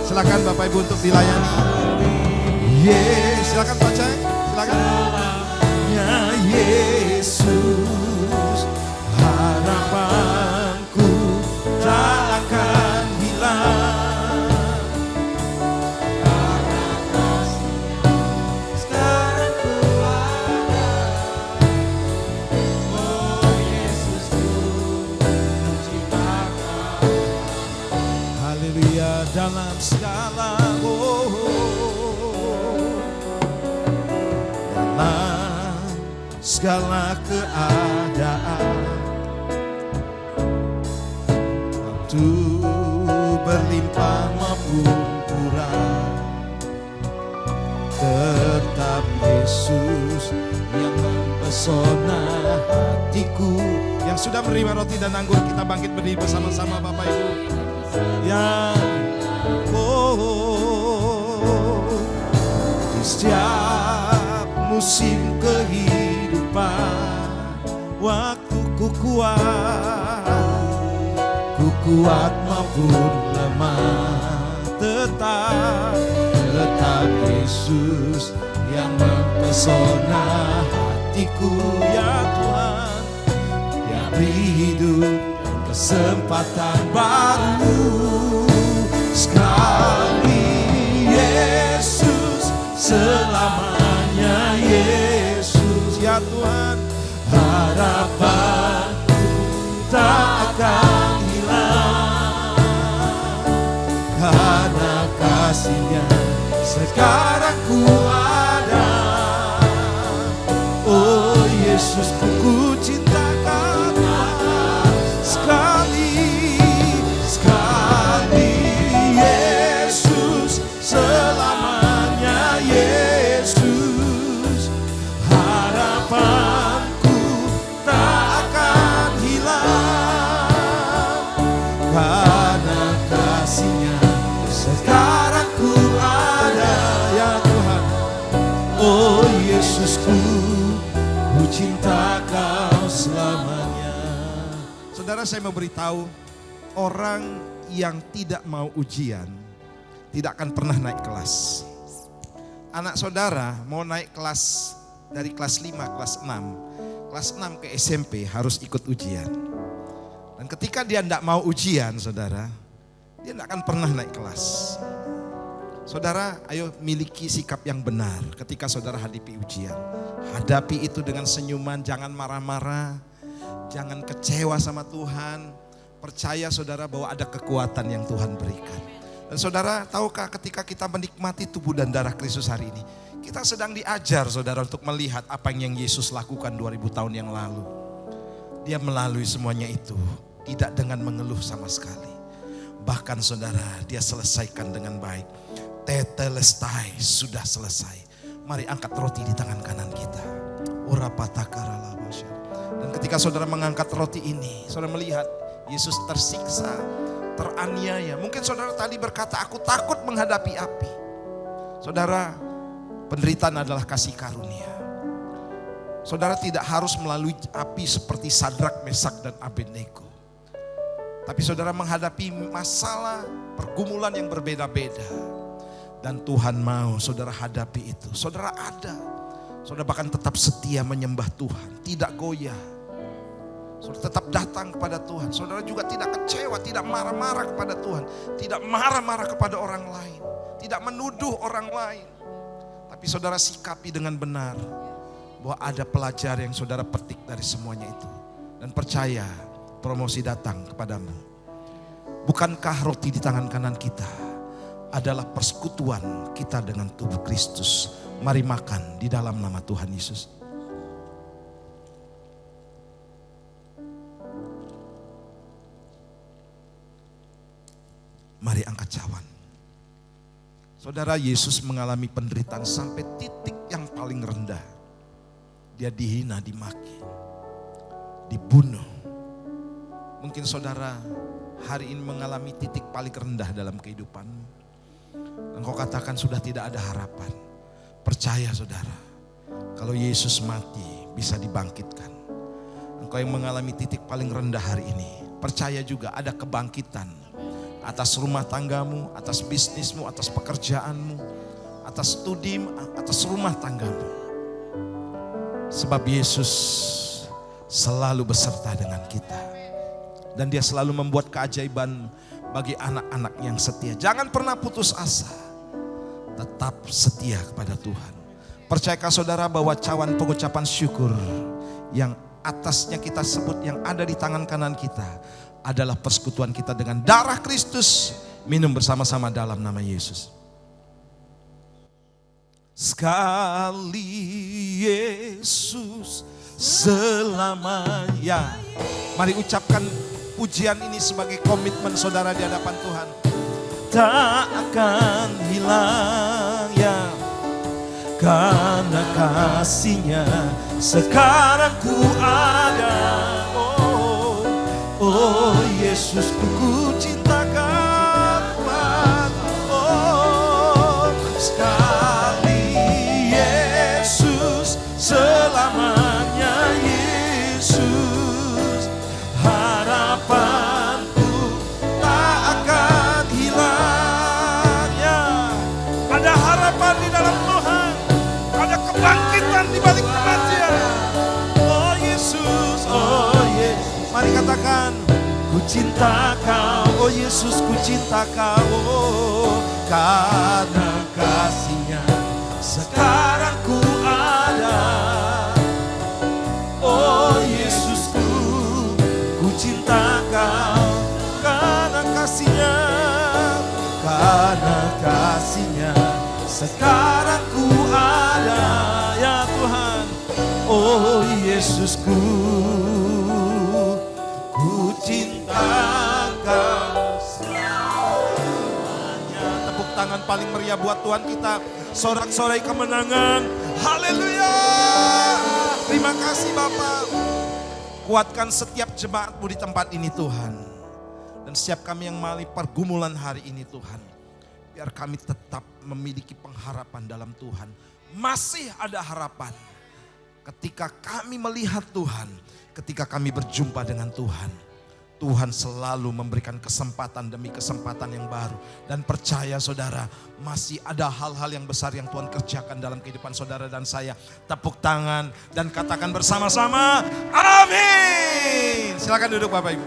Silakan Bapak Ibu untuk dilayani. Silakan Pak Cai, silakan. ya Yesus, harapanku tak akan hilang. Karena kasih-Nya sekarang ku ada. Oh Yesusku, menciptakan. Haleluya, dalam segala Dalam segala keadaan, waktu berlimpah maupun kurang, tetap Yesus yang mempesona hatiku. yang sudah menerima roti dan anggur, kita bangkit berdiri bersama-sama Bapak Ibu. Di setiap musim kehidupan, waktu ku kuat maupun lemah, tetap Yesus yang mempesona hatiku. Ya Tuhan, dia beri hidup dan kesempatan baru. Sekali Yesus, selamanya Yesus. Ya Tuhan, harapanku tak akan hilang. Karena kasih-Nya sekarang ku ada. Oh Yesus, ku cinta Kau sekali Yesus, selamanya Yesus. Harapanku tak akan hilang. Karena kasih-Nya sekarang ku ada. Ya Tuhan, oh Yesusku, ku cinta Kau selamanya. Saudara, saya mau beritahu, orang yang tidak mau ujian tidak akan pernah naik kelas. Anak saudara mau naik kelas dari kelas 5, kelas 6. Kelas 6 ke SMP harus ikut ujian. Dan ketika dia tidak mau ujian, saudara, dia tidak akan pernah naik kelas. Saudara, ayo miliki sikap yang benar ketika saudara hadapi ujian. Hadapi itu dengan senyuman, jangan marah-marah, jangan kecewa sama Tuhan. Percaya saudara bahwa ada kekuatan yang Tuhan berikan. Dan saudara, tahukah ketika kita menikmati tubuh dan darah Kristus hari ini, kita sedang diajar saudara untuk melihat apa yang Yesus lakukan 2000 tahun yang lalu. Dia melalui semuanya itu, tidak dengan mengeluh sama sekali. Bahkan saudara, dia selesaikan dengan baik. Tetelestai, sudah selesai. Mari angkat roti di tangan kanan kita. Dan ketika saudara mengangkat roti ini, saudara melihat Yesus tersiksa, teraniaya. Mungkin saudara tadi berkata, aku takut menghadapi api. Saudara, penderitaan adalah kasih karunia. Saudara tidak harus melalui api seperti Sadrak, Mesak, dan Abednego. Tapi saudara menghadapi masalah, pergumulan yang berbeda-beda. Dan Tuhan mau saudara hadapi itu. Saudara ada. Saudara bahkan tetap setia menyembah Tuhan, tidak goyah. Saudara tetap datang kepada Tuhan. Saudara juga tidak kecewa, tidak marah-marah kepada Tuhan. Tidak marah-marah kepada orang lain. Tidak menuduh orang lain. Tapi saudara sikapi dengan benar. Bahwa ada pelajar yang saudara petik dari semuanya itu. Dan percaya promosi datang kepadamu. Bukankah roti di tangan kanan kita adalah persekutuan kita dengan tubuh Kristus? Mari makan di dalam nama Tuhan Yesus. Mari angkat cawan. Saudara, Yesus mengalami penderitaan sampai titik yang paling rendah. Dia dihina, dimaki, dibunuh. Mungkin saudara hari ini mengalami titik paling rendah dalam kehidupanmu. Engkau katakan sudah tidak ada harapan. Percaya saudara, kalau Yesus mati bisa dibangkitkan. Engkau yang mengalami titik paling rendah hari ini, percaya juga ada kebangkitan atas rumah tanggamu, atas bisnismu, atas pekerjaanmu, atas studimu, atas rumah tanggamu. Sebab Yesus selalu beserta dengan kita. Dan dia selalu membuat keajaiban bagi anak-anak yang setia. Jangan pernah putus asa. Tetap setia kepada Tuhan. Percayakah saudara bahwa cawan pengucapan syukur yang atasnya kita sebut yang ada di tangan kanan kita adalah persekutuan kita dengan darah Kristus. Minum bersama-sama dalam nama Yesus. Sekali Yesus selamanya. Mari ucapkan pujian ini sebagai komitmen saudara di hadapan Tuhan. Tak akan hilang ya, karena kasih-Nya sekarang ku ada. Oh Yesus, ku cintakan Tuhan. Oh sekali Yesus selamanya Yesus, harapanku tak akan hilang ya. Ada harapan di dalam Tuhan, ada kebangkitan di balik kematian. Oh Yesus, oh Yesus, mari katakan, ku cinta Kau, oh Yesus, ku cinta Kau, oh, karena kasih-Nya sekarang ku ada. Oh Yesusku, ku cinta Kau karena kasih-Nya, karena kasih-Nya sekarang ku ada ya Tuhan. Oh Yesusku, ku cinta Kau selamanya. Tepuk tangan paling meriah buat Tuhan kita, sorak-sorai kemenangan. Haleluya. Terima kasih Bapak. Kuatkan setiap jemaatmu di tempat ini Tuhan. Dan setiap kami yang melalui pergumulan hari ini Tuhan. Biar kami tetap memiliki pengharapan dalam Tuhan. Masih ada harapan. Ketika kami melihat Tuhan. Ketika kami berjumpa dengan Tuhan. Tuhan selalu memberikan kesempatan demi kesempatan yang baru. Dan percaya saudara, masih ada hal-hal yang besar yang Tuhan kerjakan dalam kehidupan saudara dan saya. Tepuk tangan dan katakan bersama-sama, amin. Silakan duduk Bapak Ibu.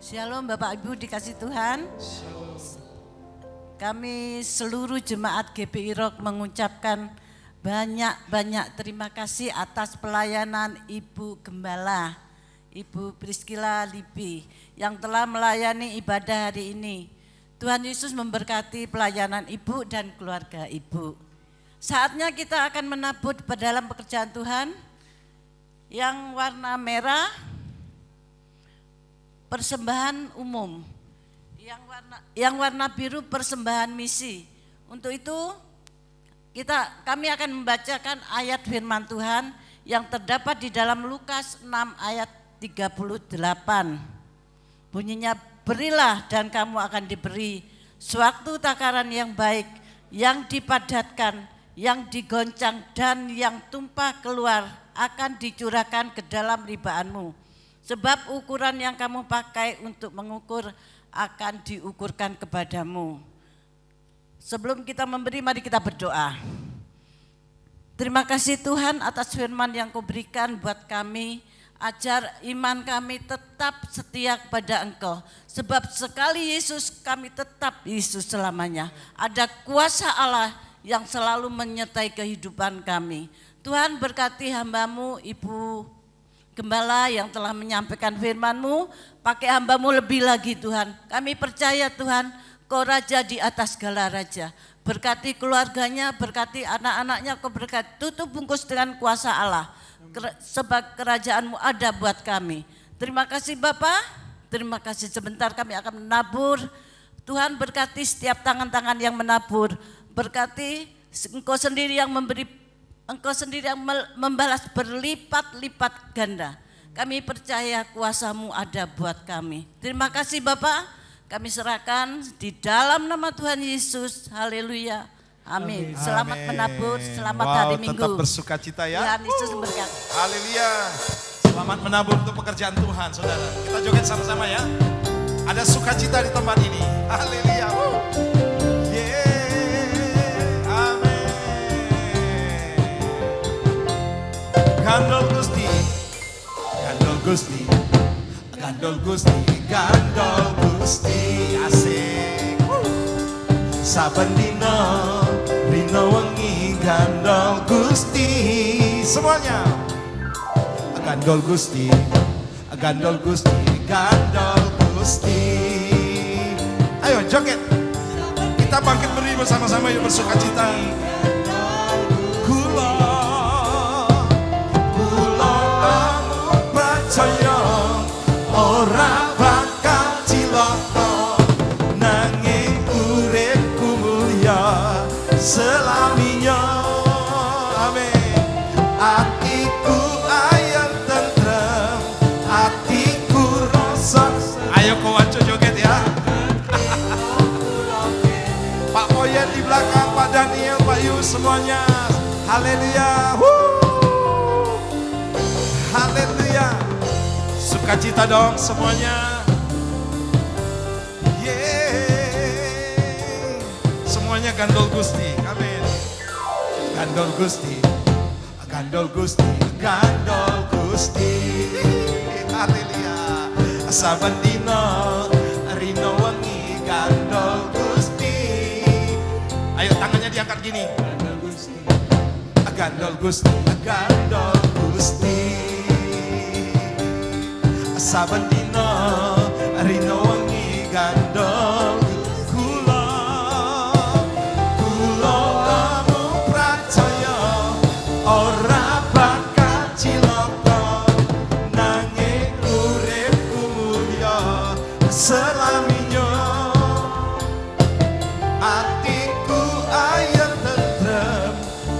Shalom Bapak Ibu dikasih Tuhan. Kami seluruh jemaat GPI Rock mengucapkan banyak-banyak terima kasih atas pelayanan Ibu Gembala, Ibu Priscilla Libi yang telah melayani ibadah hari ini. Tuhan Yesus memberkati pelayanan Ibu dan keluarga Ibu. Saatnya kita akan menabur pada dalam pekerjaan Tuhan. Yang warna merah persembahan umum, yang warna biru persembahan misi. Untuk itu kami akan membacakan ayat firman Tuhan yang terdapat di dalam Lukas 6 ayat 38. Bunyinya, berilah dan kamu akan diberi, sewaktu takaran yang baik, yang dipadatkan, yang digoncang dan yang tumpah keluar akan dicurahkan ke dalam ribaanmu. Sebab ukuran yang kamu pakai untuk mengukur akan diukurkan kepadamu. Sebelum kita memberi, mari kita berdoa. Terima kasih Tuhan atas firman yang Kau berikan buat kami. Ajar iman kami tetap setia kepada Engkau. Sebab sekali Yesus, kami tetap Yesus selamanya. Ada kuasa Allah yang selalu menyertai kehidupan kami. Tuhan berkati hamba-Mu, Ibu Gembala yang telah menyampaikan firman-Mu. Pakai hamba-Mu lebih lagi Tuhan. Kami percaya Tuhan, Kau Raja di atas segala raja. Berkati keluarganya, berkati anak-anaknya, Kau berkati. Tutup bungkus dengan kuasa Allah. Sebab kerajaan-Mu ada buat kami. Terima kasih Bapa, terima kasih sebentar kami akan menabur. Tuhan berkati setiap tangan-tangan yang menabur. Berkati Engkau sendiri yang memberi, Engkau sendiri yang membalas berlipat-lipat ganda. Kami percaya kuasa-Mu ada buat kami. Terima kasih Bapa, kami serahkan di dalam nama Tuhan Yesus. Haleluya. Amin. Selamat menabur, selamat hari Minggu. Tetap bersuka cita ya. Tuhan Yesus memberkati. Haleluya. Selamat menabur untuk pekerjaan Tuhan, saudara. Kita joget sama-sama ya. Ada sukacita di tempat ini. Haleluya. Yeah. Amin. Gandol Gusti, Gandol Gusti, Gandol Gusti, Gandol Gusti. Asik. Saben dino rino wengi gandol Gusti. Semuanya. Gandol Gusti, Gandol Gusti, Gandol Gusti. Ayo joget. Kita bangkit berdiri bersama-sama yuk bersukacita. Kula, kula amung percaya ora bakal cilaka nanging uripku mulya selaminya. Amin. Atiku ayam tentrem, atiku rasa. Ayo kau wanco joget ya. Pak Poyen di belakang, Pak Daniel, Pak Yus semuanya. Haleluya. Haleluya. Sukacita dong semuanya. Yeay. Semuanya gandol Gusti. Amin. Gandol Gusti, Gandol Gusti, Gandol Gusti. Haleluya. Saben dina rino wengi gandol Gusti. Ayo tangannya diangkat gini. Gandol Gusti, Gandol Gusti, Gandol Gusti. Saben dina rino wengi gandol kula. Kula amung percaya ora bakal cilaka nanging uripku mulya selaminya. Atiku ayem tentrem,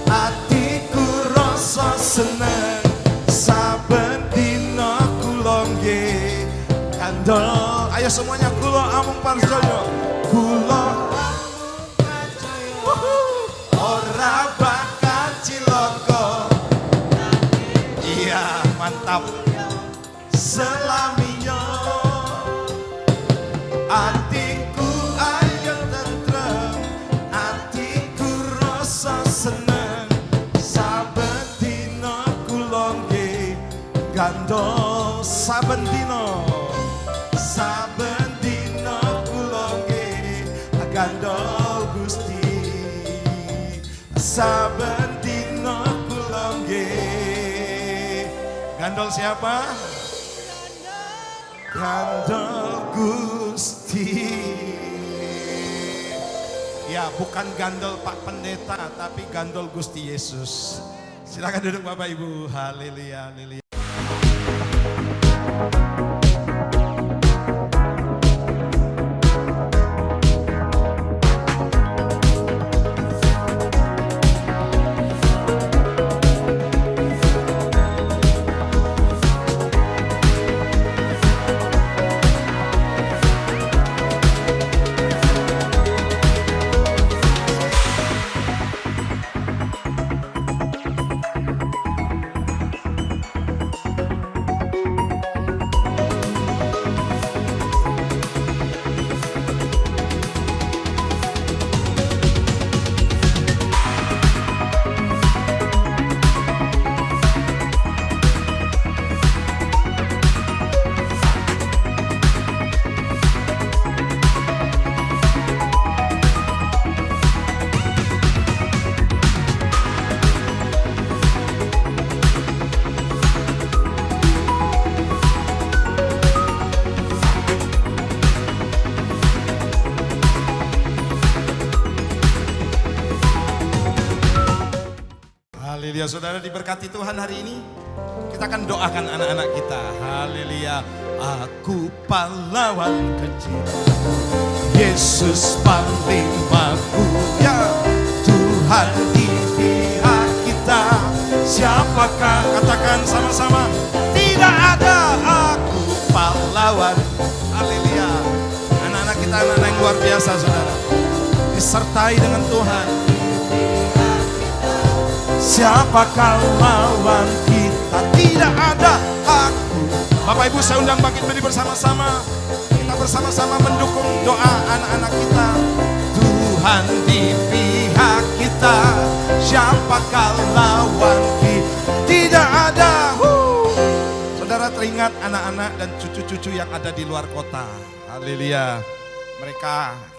atiku rasa seneng. Saben dina kula nggih kandel. Ayo semuanya kula amung percaya. Kula amung percaya ora bakal cilaka. Iya, mantap. Selaminya atiku ayem tentrem, atiku rasa seneng. Saben dina kula nggih gandol. Saben dina, saben dina kula nggih gandol Gusti. Saben dina kula nggih gandol siapa? Gandol Gusti. Ya, bukan gandol Pak Pendeta, tapi gandol Gusti Yesus. Silakan duduk Bapak Ibu. Haleluya, haleluya. Haleluya, saudara diberkati Tuhan hari ini. Kita akan doakan anak-anak kita. Haleluya. Aku pahlawan kecil, Yesus paling bagus. Ya, Tuhan di pihak kita. Siapakah, katakan sama-sama, tidak ada. Aku pahlawan. Haleluya. Anak-anak kita anak-anak yang luar biasa, saudara. Disertai dengan Tuhan. Siapakah lawan kita? Tidak ada. Aku. Bapak Ibu, saya undang bangkit berdiri bersama-sama. Kita bersama-sama mendukung doa anak-anak kita. Tuhan di pihak kita. Siapakah lawan kita? Tidak ada. Saudara teringat anak-anak dan cucu-cucu yang ada di luar kota. Haleluya. Mereka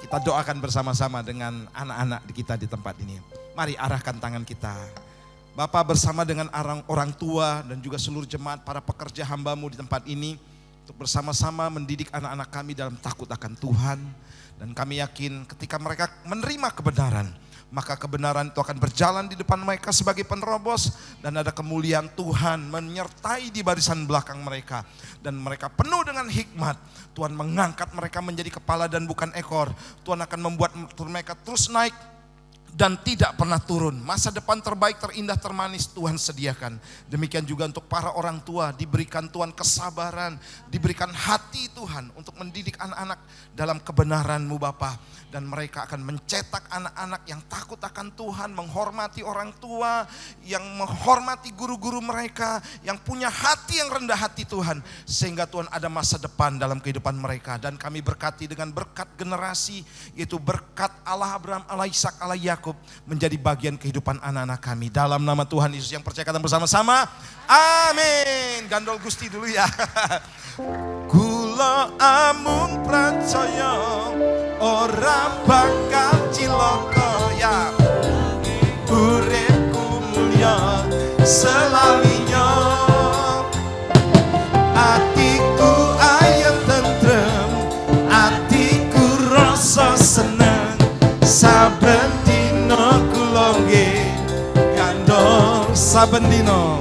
kita doakan bersama-sama dengan anak-anak kita di tempat ini. Mari arahkan tangan kita. Bapak bersama dengan orang tua dan juga seluruh jemaat, para pekerja hamba-Mu di tempat ini, untuk bersama-sama mendidik anak-anak kami dalam takut akan Tuhan. Dan kami yakin ketika mereka menerima kebenaran, maka kebenaran itu akan berjalan di depan mereka sebagai penerobos, dan ada kemuliaan Tuhan menyertai di barisan belakang mereka. Dan mereka penuh dengan hikmat. Tuhan mengangkat mereka menjadi kepala dan bukan ekor. Tuhan akan membuat mereka terus naik dan tidak pernah turun. Masa depan terbaik, terindah, termanis Tuhan sediakan. Demikian juga untuk para orang tua, diberikan Tuhan kesabaran, diberikan hati Tuhan untuk mendidik anak-anak dalam kebenaran-Mu Bapa. Dan mereka akan mencetak anak-anak yang takut akan Tuhan, menghormati orang tua, yang menghormati guru-guru mereka, yang punya hati yang rendah hati Tuhan. Sehingga Tuhan ada masa depan dalam kehidupan mereka. Dan kami berkati dengan berkat generasi, yaitu berkat Allah Abraham, Allah Ishak, Allah Yakub, menjadi bagian kehidupan anak-anak kami. Dalam nama Tuhan Yesus, yang percaya kata bersama-sama, amin. Gandol Gusti dulu ya. Kula amung percaya ora bakal cilaka ya. Uripku mulya selalinya. Atiku ayem tentrem, atiku rasa seneng. Saben dina kula nggih gandong saben dina.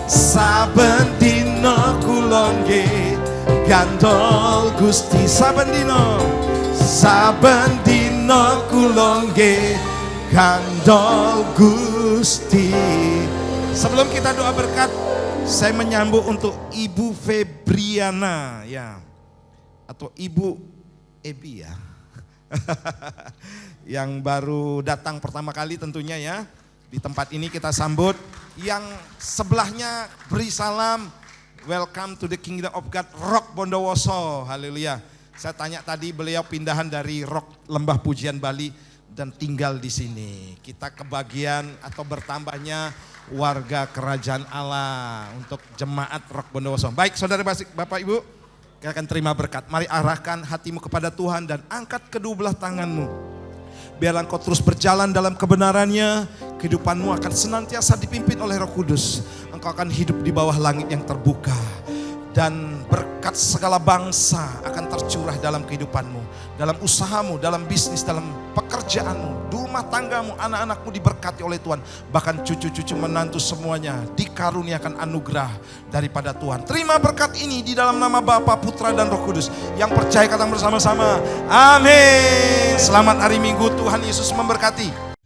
Saben dina kula nggih gandol Gusti saben dina. Saben dina kula nggih gandol Gusti. Sebelum kita doa berkat, saya menyambut untuk Ibu Febriana ya, atau Ibu Ebi ya. Yang baru datang pertama kali tentunya ya. Di tempat ini kita sambut. Yang sebelahnya beri salam, welcome to the kingdom of God, Rock Bondowoso. Haleluya. Saya tanya tadi, beliau pindahan dari Rock Lembah Pujian Bali dan tinggal di sini. Kita kebagian atau bertambahnya warga kerajaan Allah untuk jemaat Rock Bondowoso. Baik saudara Bapak Ibu, kita akan terima berkat. Mari arahkan hatimu kepada Tuhan dan angkat kedua belah tanganmu. Biarlah engkau terus berjalan dalam kebenarannya. Kehidupanmu akan senantiasa dipimpin oleh Roh Kudus. Engkau akan hidup di bawah langit yang terbuka. Dan berkat segala bangsa akan tercurah dalam kehidupanmu. Dalam usahamu, dalam bisnis, dalam pekerjaanmu, rumah tanggamu, anak-anakmu diberkati oleh Tuhan. Bahkan cucu-cucu menantu semuanya dikaruniakan anugerah daripada Tuhan. Terima berkat ini di dalam nama Bapa, Putra, dan Roh Kudus. Yang percaya kata bersama-sama, amin. Selamat hari Minggu, Tuhan Yesus memberkati.